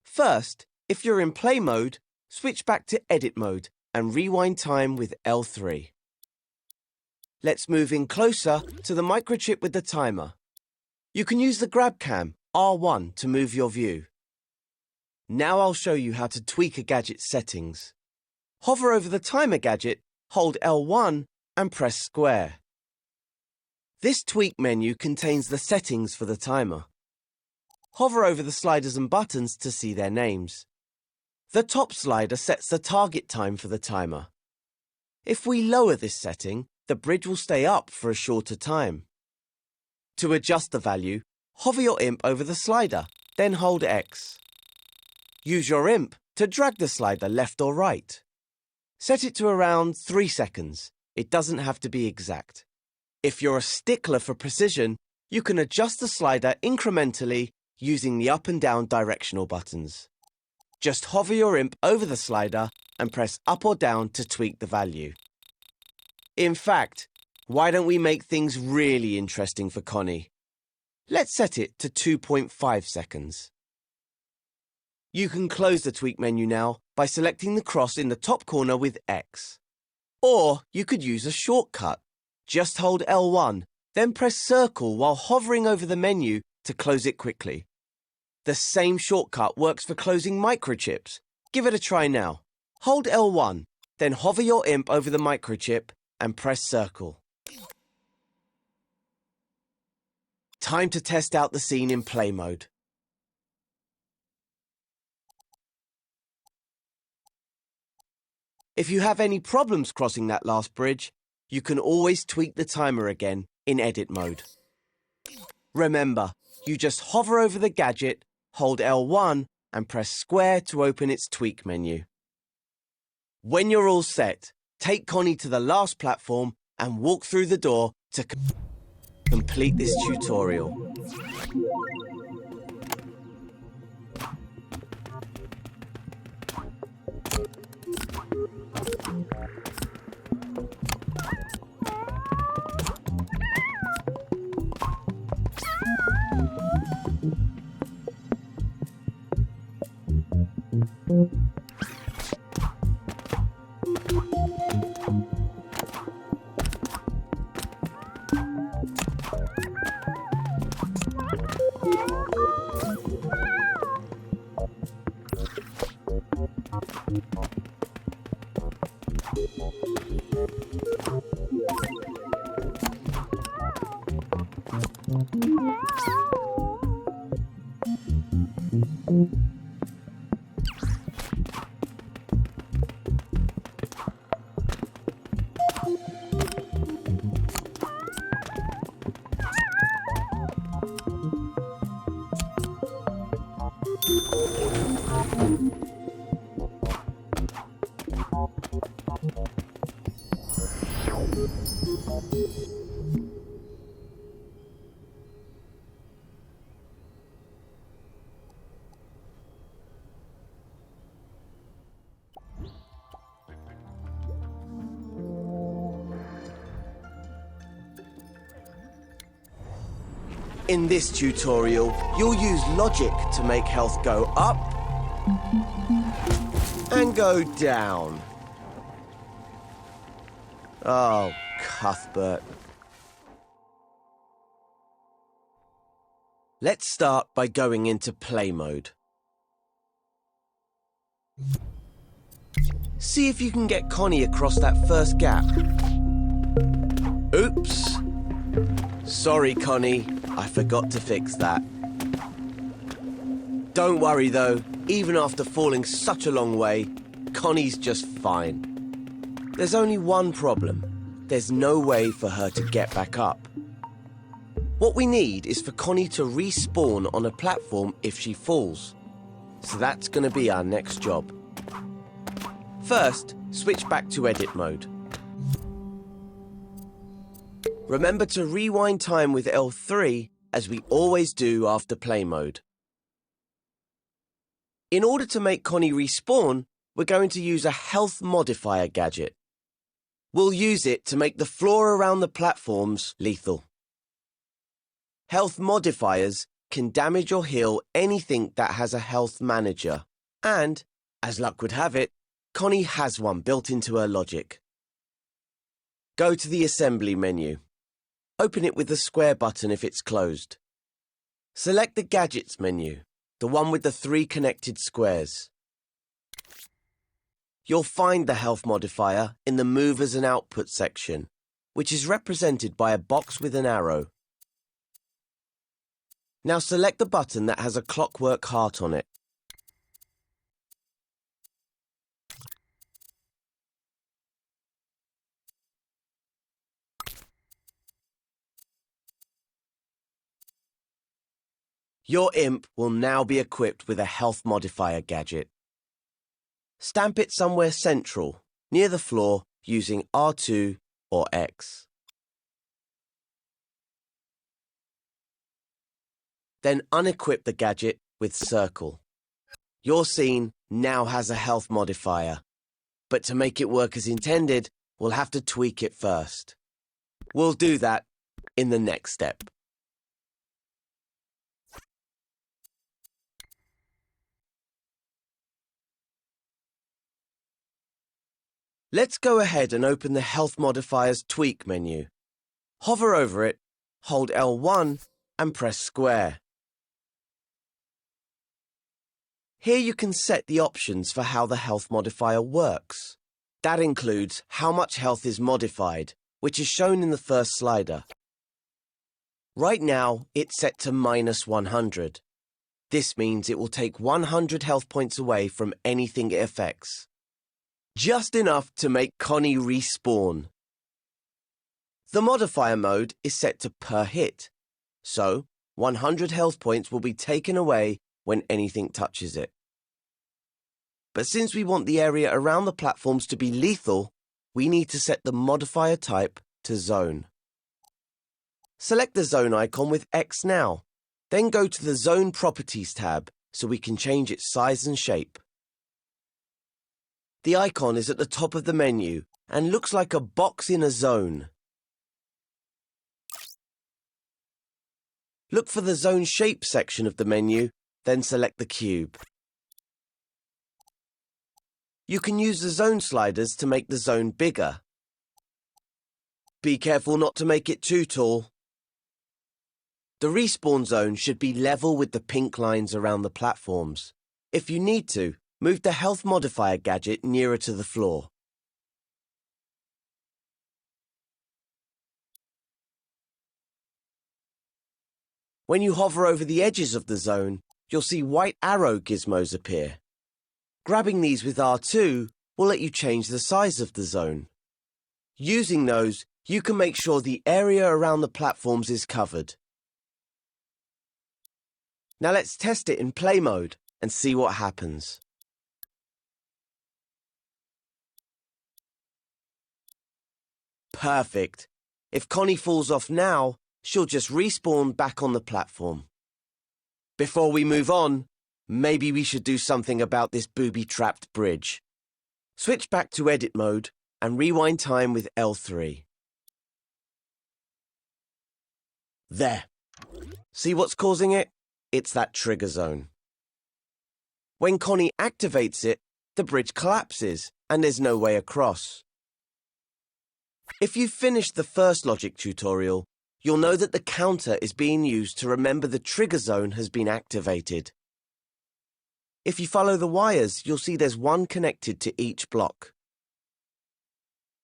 First, if you're in play mode, switch back to edit mode and rewind time with L3. Let's move in closer to the microchip with the timer. You can use the grab cam, R1, to move your view. Now I'll show you how to tweak a gadget's settings. Hover over the timer gadget, hold L1 and press square. This tweak menu contains the settings for the timer. Hover over the sliders and buttons to see their names. The top slider sets the target time for the timer. If we lower this setting, the bridge will stay up for a shorter time. To adjust the value, hover your imp over the slider, then hold X. Use your imp to drag the slider left or right. Set it to around 3 seconds. It doesn't have to be exact. If you're a stickler for precision, you can adjust the slider incrementally using the up and down directional buttons. Just hover your imp over the slider and press up or down to tweak the value. In fact, why don't we make things really interesting for Connie? Let's set it to 2.5 seconds. You can close the tweak menu now by selecting the cross in the top corner with X. Or you could use a shortcut. Just hold L1, then press circle while hovering over the menu to close it quickly. The same shortcut works for closing microchips. Give it a try now. Hold L1, then hover your imp over the microchip and press circle. Time to test out the scene in play mode. If you have any problems crossing that last bridge, you can always tweak the timer again in edit mode. Remember, you just hover over the gadget, hold L1 and press square to open its tweak menu. When you're all set, take Connie to the last platform and walk through the door to complete this tutorial. In this tutorial, you'll use logic to make health go up and go down. Oh, Cuthbert. Let's start by going into play mode. See if you can get Connie across that first gap. Oops. Sorry, Connie. I forgot to fix that. Don't worry, though. Even after falling such a long way, Connie's just fine. There's only one problem. There's no way for her to get back up. What we need is for Connie to respawn on a platform if she falls. So that's going to be our next job. First, switch back to edit mode. Remember to rewind time with L3, as we always do after play mode. In order to make Connie respawn, we're going to use a health modifier gadget. We'll use it to make the floor around the platforms lethal. Health modifiers can damage or heal anything that has a health manager. And, as luck would have it, Connie has one built into her logic. Go to the assembly menu. Open it with the square button if it's closed. Select the Gadgets menu, the one with the 3 connected squares. You'll find the health modifier in the Movers and Output section, which is represented by a box with an arrow. Now select the button that has a clockwork heart on it. Your imp will now be equipped with a health modifier gadget. Stamp it somewhere central, near the floor, using R2 or X. Then unequip the gadget with circle. Your scene now has a health modifier, but to make it work as intended, we'll have to tweak it first. We'll do that in the next step. Let's go ahead and open the Health Modifiers Tweak menu. Hover over it, hold L1 and press square. Here you can set the options for how the health modifier works. That includes how much health is modified, which is shown in the first slider. Right now, it's set to -100. This means it will take 100 health points away from anything it affects. Just enough to make Connie respawn. The modifier mode is set to per hit, so 100 health points will be taken away when anything touches it. But since we want the area around the platforms to be lethal, we need to set the modifier type to zone. Select the zone icon with X now, then go to the Zone Properties tab so we can change its size and shape. The icon is at the top of the menu and looks like a box in a zone. Look for the Zone Shape section of the menu, then select the cube. You can use the zone sliders to make the zone bigger. Be careful not to make it too tall. The respawn zone should be level with the pink lines around the platforms. If you need to, move the health modifier gadget nearer to the floor. When you hover over the edges of the zone, you'll see white arrow gizmos appear. Grabbing these with R2 will let you change the size of the zone. Using those, you can make sure the area around the platforms is covered. Now let's test it in play mode and see what happens. Perfect. If Connie falls off now, she'll just respawn back on the platform. Before we move on, maybe we should do something about this booby-trapped bridge. Switch back to edit mode and rewind time with L3. There. See what's causing it? It's that trigger zone. When Connie activates it, the bridge collapses and there's no way across. If you've finished the first logic tutorial, you'll know that the counter is being used to remember the trigger zone has been activated. If you follow the wires, you'll see there's one connected to each block.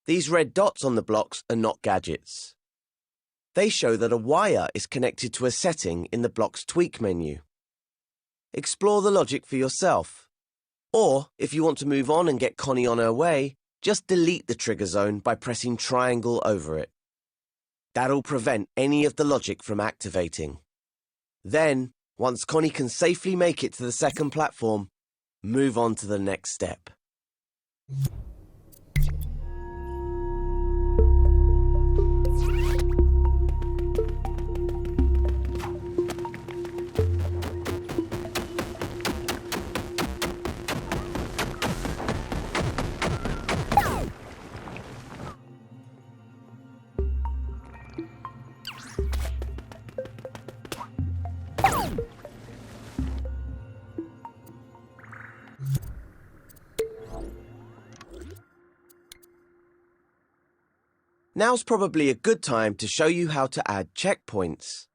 These red dots on the blocks are not gadgets. They show that a wire is connected to a setting in the block's tweak menu. Explore the logic for yourself. Or, if you want to move on and get Connie on her way, just delete the trigger zone by pressing triangle over it. That'll prevent any of the logic from activating. Then, once Connie can safely make it to the second platform, move on to the next step. Now's probably a good time to show you how to add checkpoints.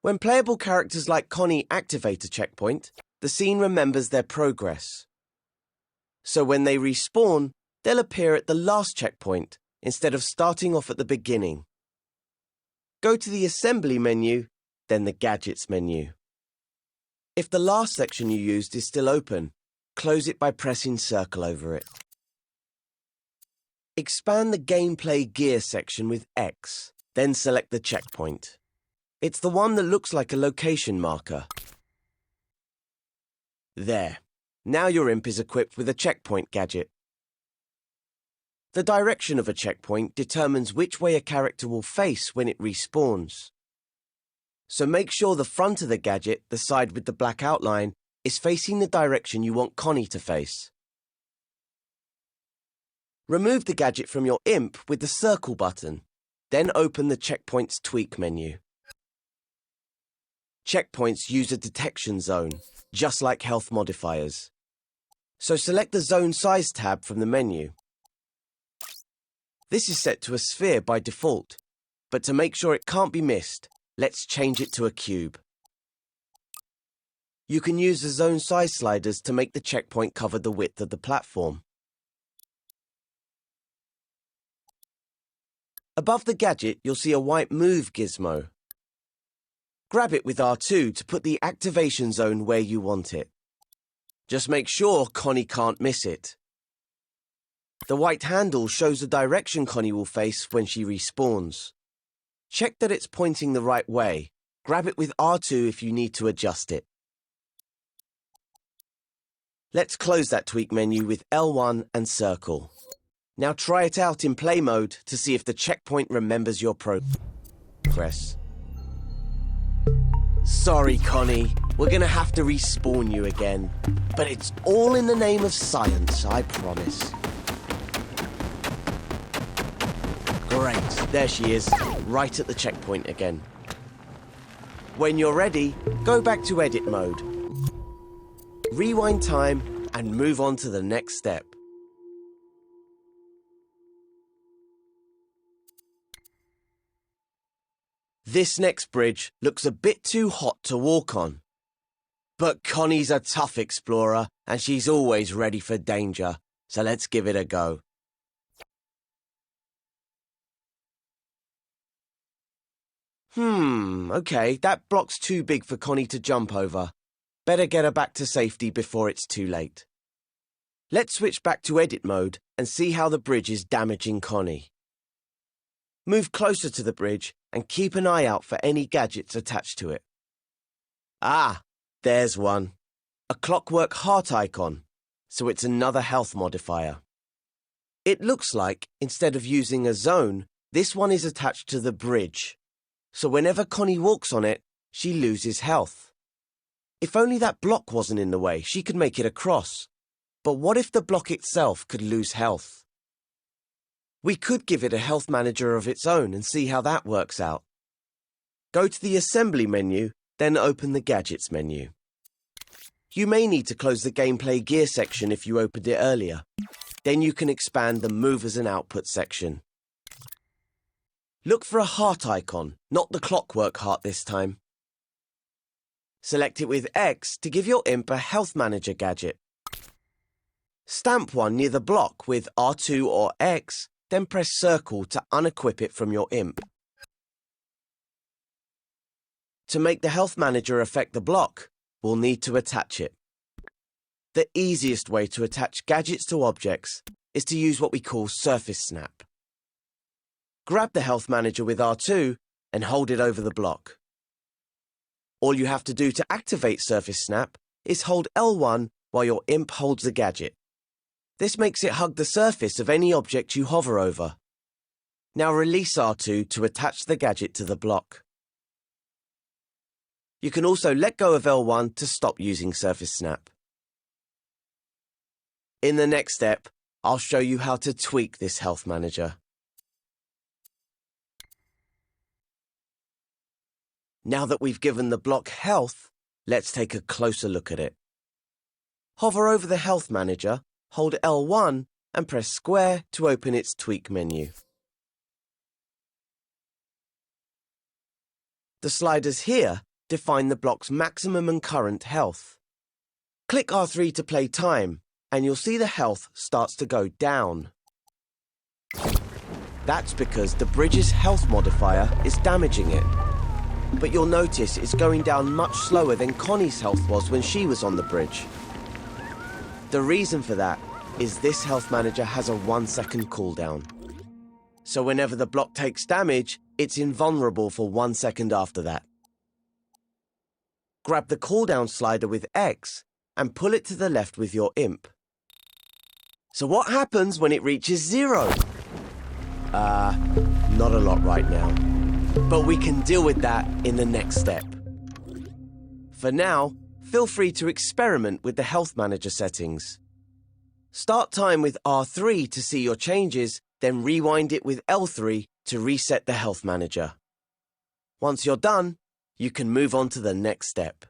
When playable characters like Connie activate a checkpoint, the scene remembers their progress. So when they respawn, they'll appear at the last checkpoint instead of starting off at the beginning. Go to the Assembly menu, then the Gadgets menu. If the last section you used is still open, close it by pressing circle over it. Expand the Gameplay Gear section with X, then select the checkpoint. It's the one that looks like a location marker. There. Now your imp is equipped with a checkpoint gadget. The direction of a checkpoint determines which way a character will face when it respawns. So make sure the front of the gadget, the side with the black outline, is facing the direction you want Connie to face. Remove the gadget from your imp with the circle button, then open the Checkpoints tweak menu. Checkpoints use a detection zone, just like health modifiers. So select the Zone Size tab from the menu. This is set to a sphere by default, but to make sure it can't be missed, let's change it to a cube. You can use the Zone Size sliders to make the checkpoint cover the width of the platform. Above the gadget, you'll see a white Move gizmo. Grab it with R2 to put the activation zone where you want it. Just make sure Connie can't miss it. The white handle shows the direction Connie will face when she respawns. Check that it's pointing the right way. Grab it with R2 if you need to adjust it. Let's close that tweak menu with L1 and circle. Now try it out in play mode to see if the checkpoint remembers your progress. Sorry, Connie. We're gonna have to respawn you again. But it's all in the name of science, I promise. Great, there she is, right at the checkpoint again. When you're ready, go back to edit mode. Rewind time and move on to the next step. This next bridge looks a bit too hot to walk on. But Connie's a tough explorer and she's always ready for danger, so let's give it a go. Okay, that block's too big for Connie to jump over. Better get her back to safety before it's too late. Let's switch back to edit mode and see how the bridge is damaging Connie. Move closer to the bridge and keep an eye out for any gadgets attached to it. Ah, there's one. A clockwork heart icon, so it's another health modifier. It looks like, instead of using a zone, this one is attached to the bridge. So whenever Connie walks on it, she loses health. If only that block wasn't in the way, she could make it across. But what if the block itself could lose health? We could give it a health manager of its own and see how that works out. Go to the Assembly menu, then open the Gadgets menu. You may need to close the Gameplay Gear section if you opened it earlier. Then you can expand the Movers and Output section. Look for a heart icon, not the clockwork heart this time. Select it with X to give your imp a health manager gadget. Stamp one near the block with R2 or X, then press circle to unequip it from your imp. To make the health manager affect the block, we'll need to attach it. The easiest way to attach gadgets to objects is to use what we call surface snap. Grab the health manager with R2 and hold it over the block. All you have to do to activate surface snap is hold L1 while your imp holds the gadget. This makes it hug the surface of any object you hover over. Now release R2 to attach the gadget to the block. You can also let go of L1 to stop using surface snap. In the next step, I'll show you how to tweak this health manager. Now that we've given the block health, let's take a closer look at it. Hover over the health manager, hold L1 and press square to open its tweak menu. The sliders here define the block's maximum and current health. Click R3 to play time, and you'll see the health starts to go down. That's because the bridge's health modifier is damaging it. But you'll notice it's going down much slower than Connie's health was when she was on the bridge. The reason for that is this health manager has a 1-second cooldown. So whenever the block takes damage, it's invulnerable for 1 second after that. Grab the cooldown slider with X and pull it to the left with your imp. So what happens when it reaches 0? Not a lot right now. But we can deal with that in the next step. For now, feel free to experiment with the health manager settings. Start time with R3 to see your changes, then rewind it with L3 to reset the health manager. Once you're done, you can move on to the next step.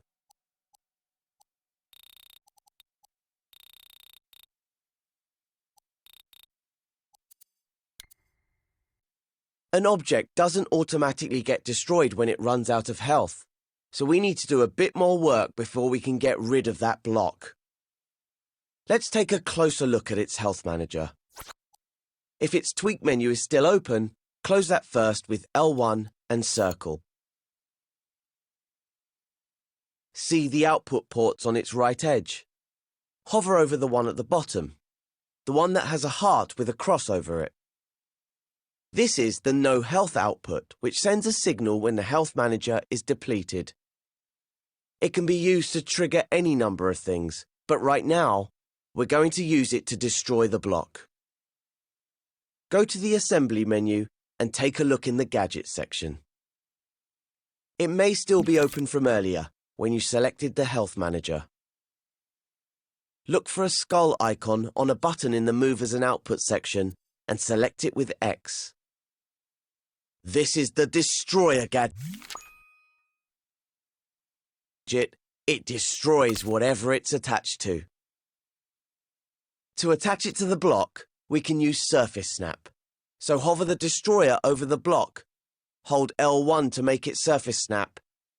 An object doesn't automatically get destroyed when it runs out of health, so we need to do a bit more work before we can get rid of that block. Let's take a closer look at its health manager. If its tweak menu is still open, close that first with L1 and circle. See the output ports on its right edge. Hover over the one at the bottom, the one that has a heart with a cross over it. This is the no health output, which sends a signal when the health manager is depleted. It can be used to trigger any number of things, but right now, we're going to use it to destroy the block. go to the Assembly menu and take a look in the Gadgets section. It may still be open from earlier when you selected the Health Manager. Look for a skull icon on a button in the Movers and Output section and select it with X. This is the Destroyer gadget. It destroys whatever it's attached to. To attach it to the block, we can use Surface Snap. So hover the Destroyer over the block, hold L1 to make it Surface Snap,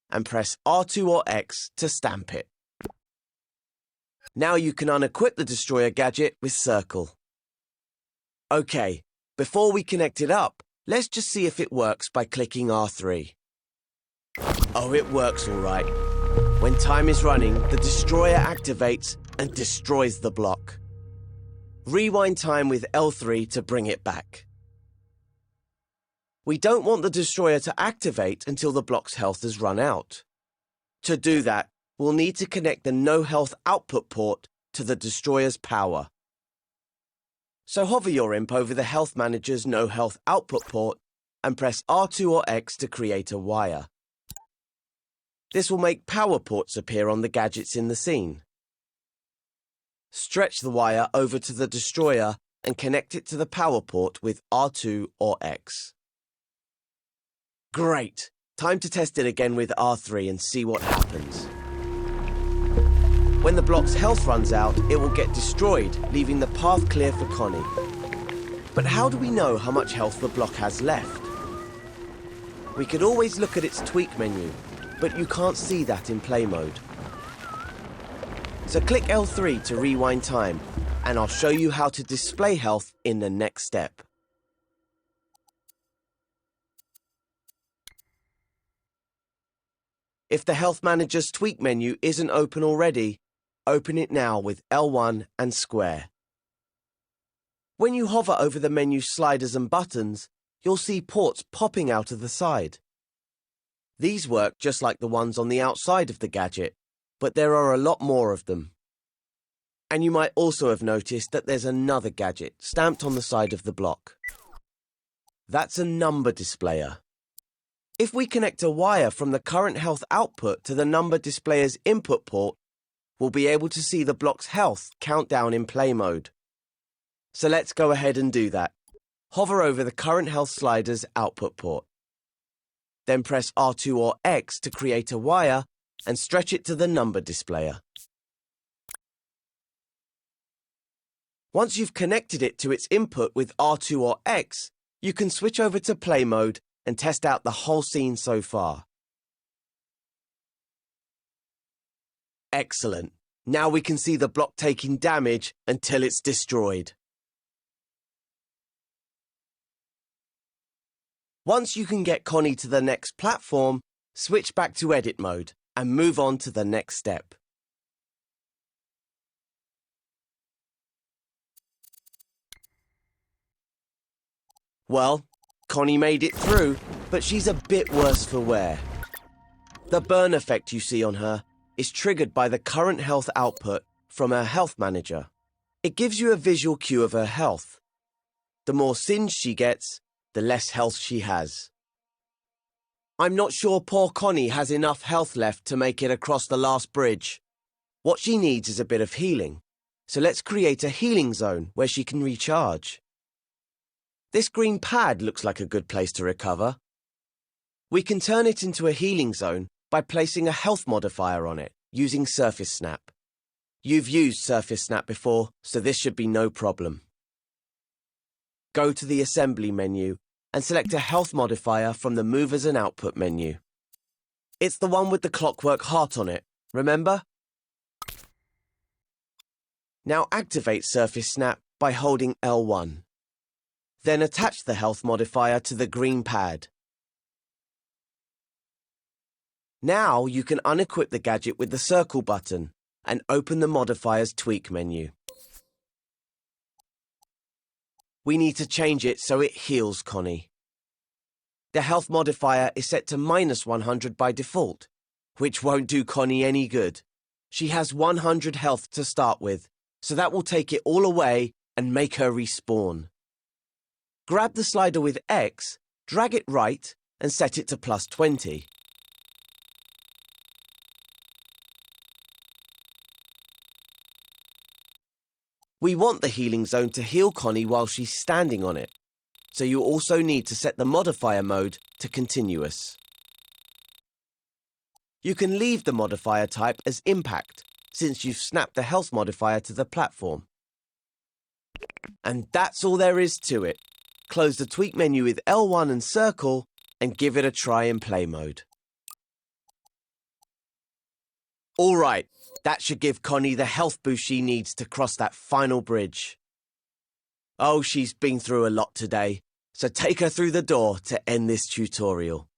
and press R2 or X to stamp it. Now you can unequip the Destroyer gadget with Circle. OK, before we connect it up, let's just see if it works by clicking R3. Oh, it works all right. When time is running, the Destroyer activates and destroys the block. Rewind time with L3 to bring it back. We don't want the Destroyer to activate until the block's health has run out. To do that, we'll need to connect the No Health output port to the Destroyer's power. So hover your imp over the Health Manager's No Health output port and press R2 or X to create a wire. This will make power ports appear on the gadgets in the scene. Stretch the wire over to the Destroyer and connect it to the power port with R2 or X. Great! Time to test it again with R3 and see what happens. When the block's health runs out, it will get destroyed, leaving the path clear for Connie. But how do we know how much health the block has left? We could always look at its tweak menu, but you can't see that in play mode. So click L3 to rewind time, and I'll show you how to display health in the next step. If the Health Manager's tweak menu isn't open already, open it now with L1 and square. When you hover over the menu sliders and buttons, you'll see ports popping out of the side. These work just like the ones on the outside of the gadget, but there are a lot more of them. And you might also have noticed that there's another gadget stamped on the side of the block. That's a number displayer. If we connect a wire from the current health output to the number displayer's input port, we'll be able to see the block's health count down in play mode. So let's go ahead and do that. Hover over the current health slider's output port. Then press R2 or X to create a wire and stretch it to the number displayer. Once you've connected it to its input with R2 or X, you can switch over to play mode and test out the whole scene so far. Excellent. Now we can see the block taking damage until it's destroyed. Once you can get Connie to the next platform, switch back to edit mode and move on to the next step. Well, Connie made it through, but she's a bit worse for wear. The burn effect you see on her is triggered by the current health output from her Health Manager. It gives you a visual cue of her health. The more singed she gets, the less health she has. I'm not sure poor Connie has enough health left to make it across the last bridge. What she needs is a bit of healing, so let's create a healing zone where she can recharge. This green pad looks like a good place to recover. We can turn it into a healing zone by placing a health modifier on it, using Surface Snap. You've used Surface Snap before, so this should be no problem. Go to the Assembly menu and select a health modifier from the Movers and Output menu. It's the one with the clockwork heart on it, remember? Now activate Surface Snap by holding L1. Then attach the health modifier to the green pad. Now you can unequip the gadget with the circle button and open the modifier's tweak menu. We need to change it so it heals Connie. The health modifier is set to -100 by default, which won't do Connie any good. She has 100 health to start with, so that will take it all away and make her respawn. Grab the slider with X, drag it right, and set it to +20. We want the healing zone to heal Connie while she's standing on it, so you also need to set the modifier mode to continuous. You can leave the modifier type as impact, since you've snapped the health modifier to the platform. And that's all there is to it. Close the tweak menu with L1 and circle, and give it a try in play mode. Alright, that should give Connie the health boost she needs to cross that final bridge. Oh, she's been through a lot today, so take her through the door to end this tutorial.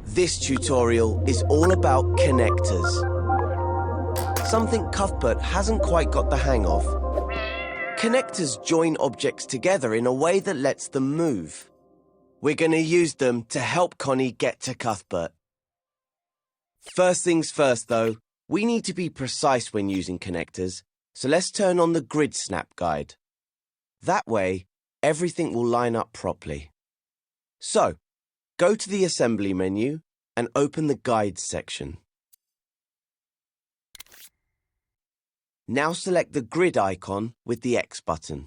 This tutorial is all about connectors. Something Cuthbert hasn't quite got the hang of. Connectors join objects together in a way that lets them move. We're going to use them to help Connie get to Cuthbert. First things first, though, we need to be precise when using connectors, so let's turn on the grid snap guide. That way, everything will line up properly. So, go to the assembly menu and open the guides section. Now select the grid icon with the X button.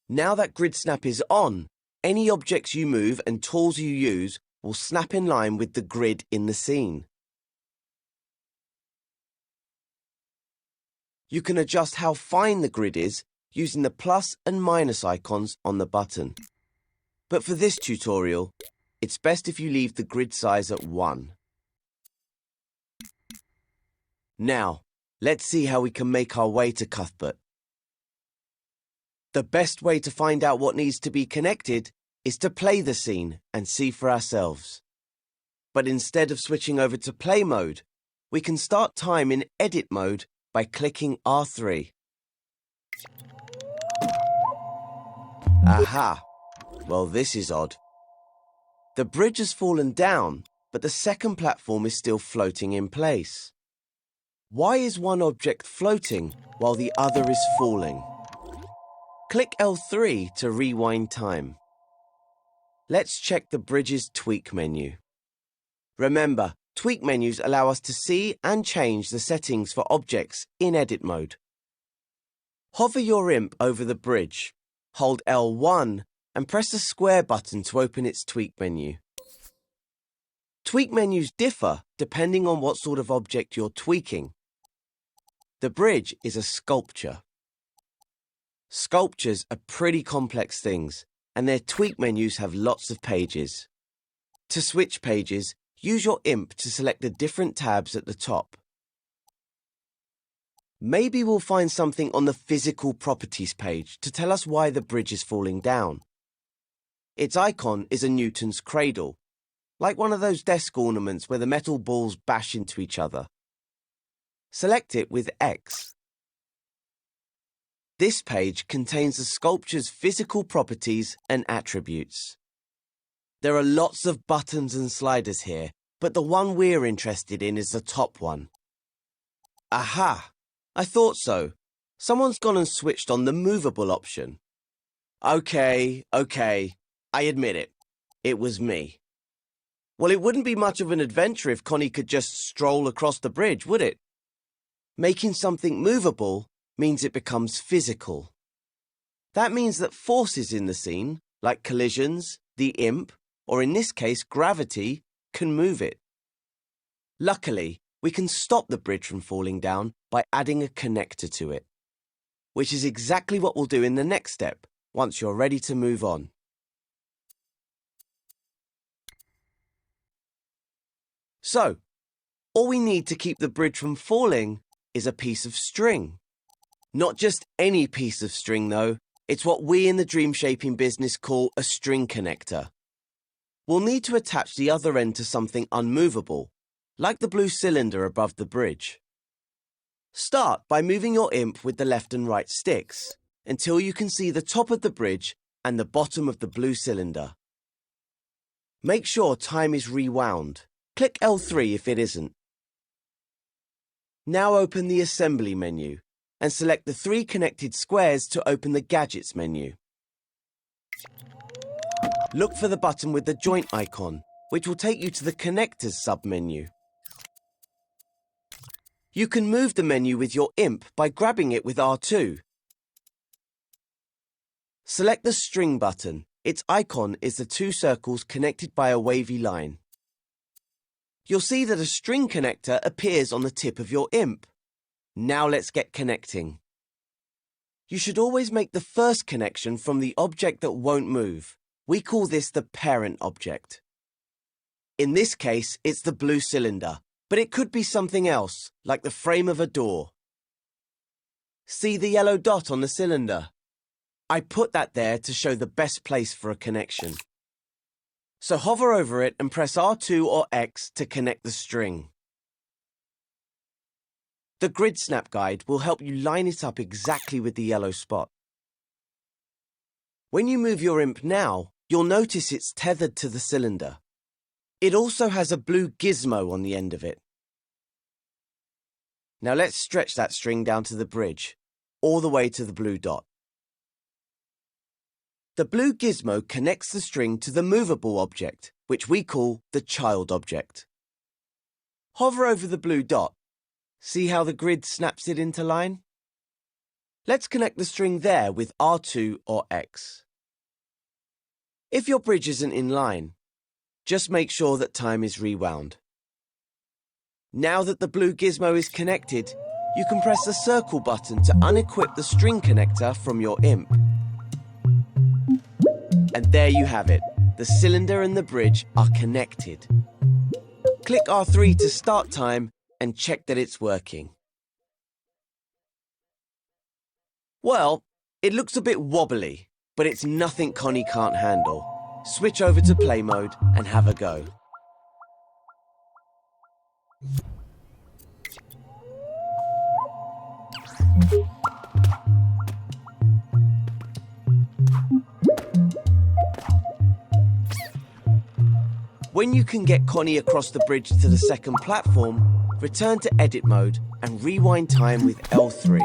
Now that grid snap is on, any objects you move and tools you use will snap in line with the grid in the scene. You can adjust how fine the grid is using the plus and minus icons on the button. But for this tutorial, it's best if you leave the grid size at 1. Now, let's see how we can make our way to Cuthbert. The best way to find out what needs to be connected is to play the scene and see for ourselves. But instead of switching over to play mode, we can start time in edit mode by clicking R3. Aha! Well, this is odd. The bridge has fallen down, but the second platform is still floating in place. Why is one object floating while the other is falling? Click L3 to rewind time. Let's check the bridge's tweak menu. Remember, tweak menus allow us to see and change the settings for objects in edit mode. Hover your imp over the bridge, hold L1 and press the square button to open its tweak menu. Tweak menus differ depending on what sort of object you're tweaking. The bridge is a sculpture. Sculptures are pretty complex things, and their tweak menus have lots of pages. To switch pages, use your imp to select the different tabs at the top. Maybe we'll find something on the physical properties page to tell us why the bridge is falling down. Its icon is a Newton's cradle, like one of those desk ornaments where the metal balls bash into each other. Select it with X. This page contains the sculpture's physical properties and attributes. There are lots of buttons and sliders here, but the one we're interested in is the top one. Aha! I thought so. Someone's gone and switched on the movable option. Okay, I admit it. It was me. Well, it wouldn't be much of an adventure if Connie could just stroll across the bridge, would it? Making something movable means it becomes physical. That means that forces in the scene, like collisions, the imp, or in this case gravity, can move it. Luckily, we can stop the bridge from falling down by adding a connector to it, which is exactly what we'll do in the next step, once you're ready to move on. So, all we need to keep the bridge from falling is a piece of string. Not just any piece of string, though. It's what we in the DreamShaping business call a string connector. We'll need to attach the other end to something unmovable, like the blue cylinder above the bridge. Start by moving your imp with the left and right sticks until you can see the top of the bridge and the bottom of the blue cylinder. Make sure time is rewound. Click L3 if it isn't. Now open the Assembly menu and select the 3 connected squares to open the Gadgets menu. Look for the button with the joint icon, which will take you to the Connectors sub-menu. You can move the menu with your imp by grabbing it with R2. Select the String button. Its icon is the 2 circles connected by a wavy line. You'll see that a string connector appears on the tip of your imp. Now let's get connecting. You should always make the first connection from the object that won't move. We call this the parent object. In this case, it's the blue cylinder, but it could be something else, like the frame of a door. See the yellow dot on the cylinder? I put that there to show the best place for a connection. So hover over it and press R2 or X to connect the string. The grid snap guide will help you line it up exactly with the yellow spot. When you move your imp now, you'll notice it's tethered to the cylinder. It also has a blue gizmo on the end of it. Now let's stretch that string down to the bridge, all the way to the blue dot. The blue gizmo connects the string to the movable object, which we call the child object. Hover over the blue dot. See how the grid snaps it into line? Let's connect the string there with R2 or X. If your bridge isn't in line, just make sure that time is rewound. Now that the blue gizmo is connected, you can press the circle button to unequip the string connector from your imp. And there you have it. The cylinder and the bridge are connected. Click R3 to start time and check that it's working. Well, it looks a bit wobbly, but it's nothing Connie can't handle. Switch over to play mode and have a go. When you can get Connie across the bridge to the second platform, return to edit mode and rewind time with L3.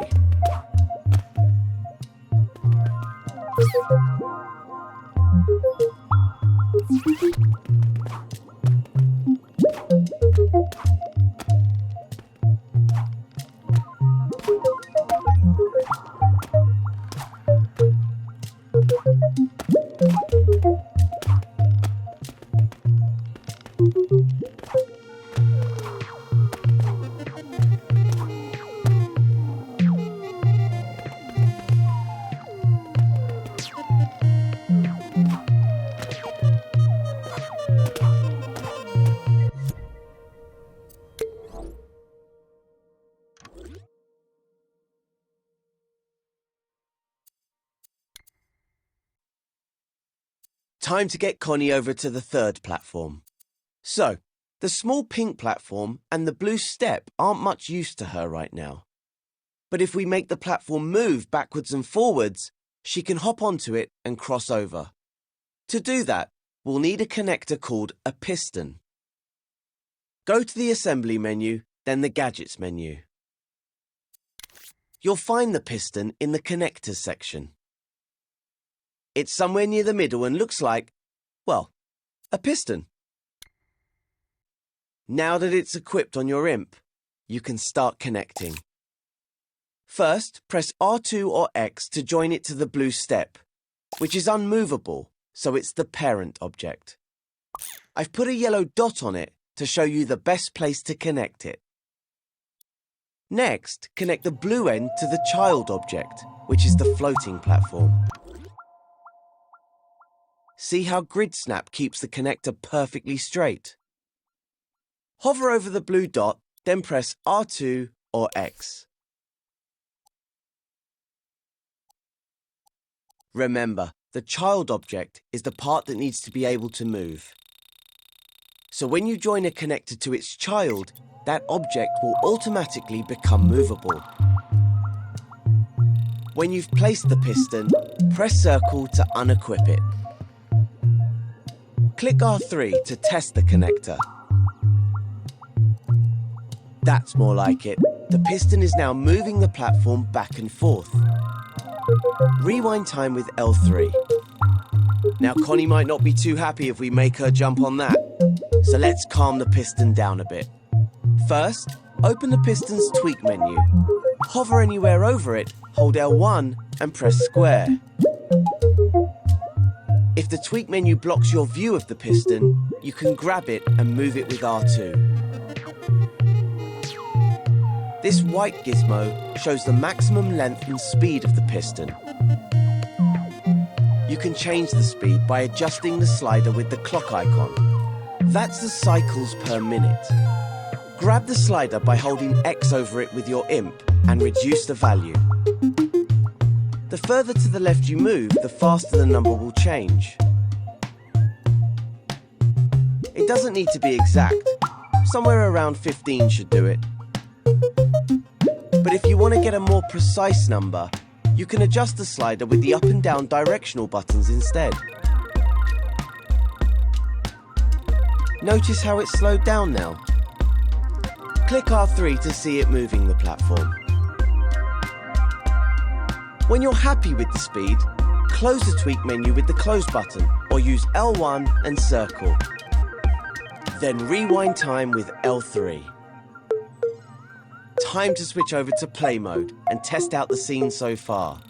Time to get Connie over to the third platform. So, the small pink platform and the blue step aren't much use to her right now. But if we make the platform move backwards and forwards, she can hop onto it and cross over. To do that, we'll need a connector called a piston. Go to the Assembly menu, then the Gadgets menu. You'll find the piston in the Connectors section. It's somewhere near the middle and looks like, well, a piston. Now that it's equipped on your imp, you can start connecting. First, press R2 or X to join it to the blue step, which is unmovable, so it's the parent object. I've put a yellow dot on it to show you the best place to connect it. Next, connect the blue end to the child object, which is the floating platform. See how Grid Snap keeps the connector perfectly straight? Hover over the blue dot, then press R2 or X. Remember, the child object is the part that needs to be able to move. So when you join a connector to its child, that object will automatically become movable. When you've placed the piston, press circle to unequip it. Click R3 to test the connector. That's more like it. The piston is now moving the platform back and forth. Rewind time with L3. Now Connie might not be too happy if we make her jump on that. So let's calm the piston down a bit. First, open the piston's tweak menu. Hover anywhere over it, hold L1 and press square. If the tweak menu blocks your view of the piston, you can grab it and move it with R2. This white gizmo shows the maximum length and speed of the piston. You can change the speed by adjusting the slider with the clock icon. That's the cycles per minute. Grab the slider by holding X over it with your imp and reduce the value. The further to the left you move, the faster the number will change. It doesn't need to be exact. Somewhere around 15 should do it. But if you want to get a more precise number, you can adjust the slider with the up and down directional buttons instead. Notice how it's slowed down now. Click R3 to see it moving the platform. When you're happy with the speed, close the tweak menu with the close button or use L1 and circle. Then rewind time with L3. Time to switch over to play mode and test out the scene so far.